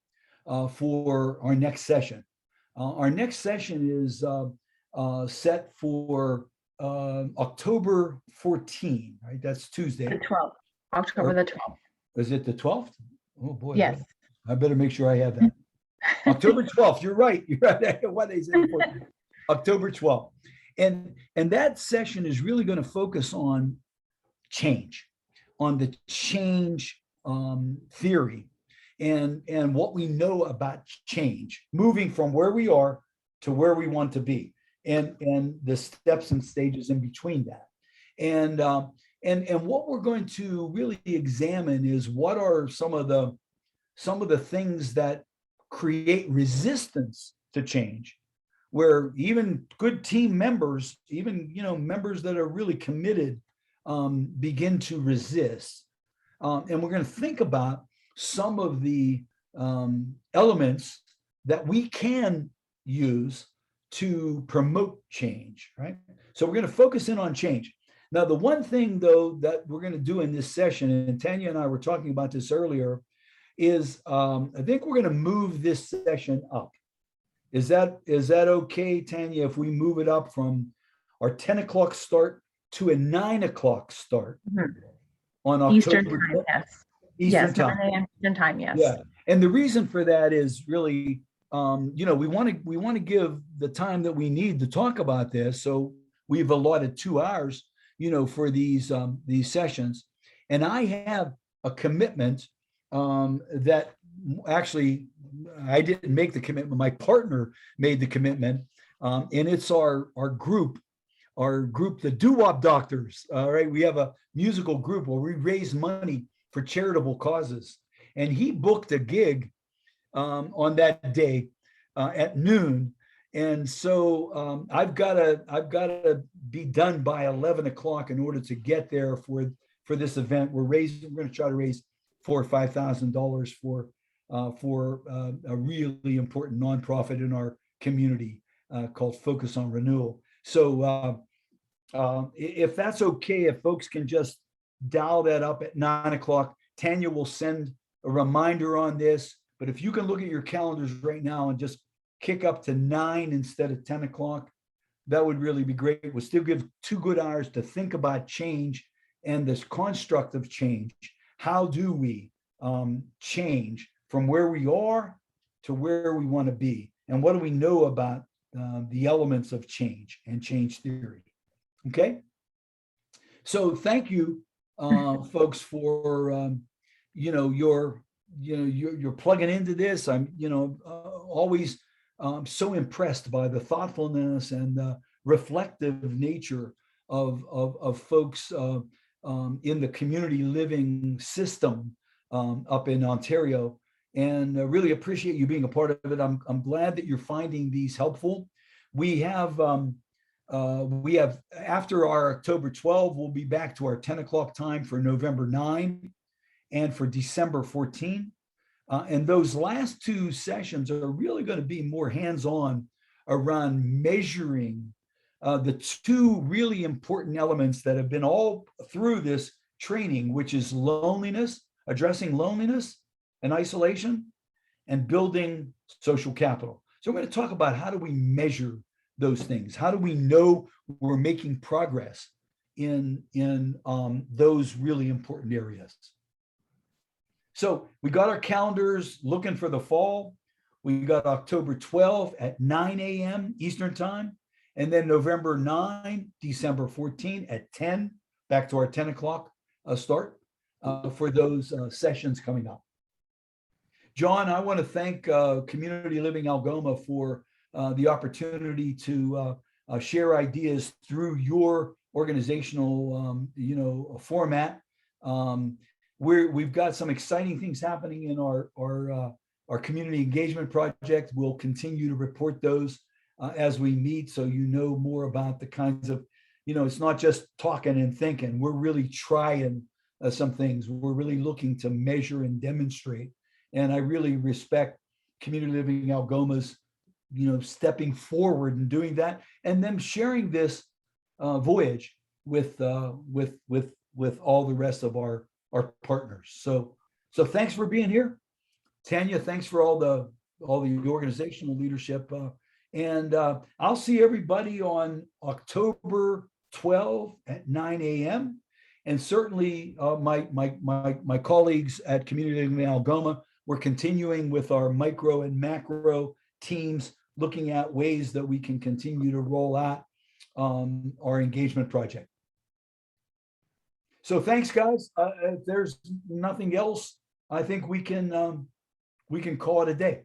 for our next session. Our next session is set for October 14, right? That's Tuesday. The 12th, October the 12th. Is it the 12th? Oh boy. Yes. I better make sure I have that. October 12th. You're right. You're right. What is it? October 12th. And that session is really going to focus on change, on the change theory, and what we know about change, moving from where we are to where we want to be, and the steps and stages in between that. And what we're going to really examine is what are some of the things that create resistance to change, where even good team members, even members that are really committed, begin to resist. And we're going to think about some of the elements that we can use to promote change, right? So we're going to focus in on change. Now, the one thing, though, that we're going to do in this session, and Tanya and I were talking about this earlier, is I think we're going to move this session up. Is that okay, Tanya, if we move it up from our 10 o'clock start to a 9 o'clock start on October? Eastern time, yes. Eastern time. 9 a.m. Eastern time, yes. Yeah, and the reason for that is really, we want to give the time that we need to talk about this. So we've allotted 2 hours, for these sessions, and I have a commitment that actually I didn't make the commitment. My partner made the commitment, and it's our group, the Doo-Wop Doctors. All right, we have a musical group where we raise money for charitable causes, and he booked a gig on that day at noon, and so I've got to be done by 11 o'clock in order to get there for this event. We're going to try to raise $4,000 or $5,000 for a really important nonprofit in our community called Focus on Renewal. So if that's okay, if folks can just dial that up at 9 o'clock, Tanya will send a reminder on this. But if you can look at your calendars right now and just kick up to 9 instead of 10 o'clock, that would really be great. We'll still give 2 good hours to think about change and this construct of change. How do we change from where we are to where we want to be? And what do we know about the elements of change and change theory? Okay. So thank you, folks, for you're plugging into this. I'm always so impressed by the thoughtfulness and the reflective nature of folks in the community living system up in Ontario, and really appreciate you being a part of it. I'm glad that you're finding these helpful. We have after our October 12, we'll be back to our 10 o'clock time for November 9 and for December 14. And those last 2 sessions are really going to be more hands-on around measuring the 2 really important elements that have been all through this training, which is loneliness, addressing loneliness and isolation, and building social capital. So we're going to talk about how do we measure those things? How do we know we're making progress in those really important areas. So we got our calendars looking for the fall. We got October 12 at 9 a.m. Eastern time, and then November 9, December 14 at 10, back to our 10 o'clock start for those sessions coming up. John, I want to thank Community Living Algoma for the opportunity to share ideas through your organizational, format. We've got some exciting things happening in our community engagement project. We'll continue to report those as we meet, so you know more about the kinds of, it's not just talking and thinking. We're really trying some things. We're really looking to measure and demonstrate. And I really respect Community Living Algoma's, stepping forward and doing that, and them sharing this voyage with all the rest of our partners. So thanks for being here. Tanya, thanks for all the organizational leadership. And I'll see everybody on October 12 at 9 a.m. And certainly my colleagues at Community Living Algoma, we're continuing with our micro and macro teams, looking at ways that we can continue to roll out our engagement project. So thanks, guys. If there's nothing else, I think we can call it a day.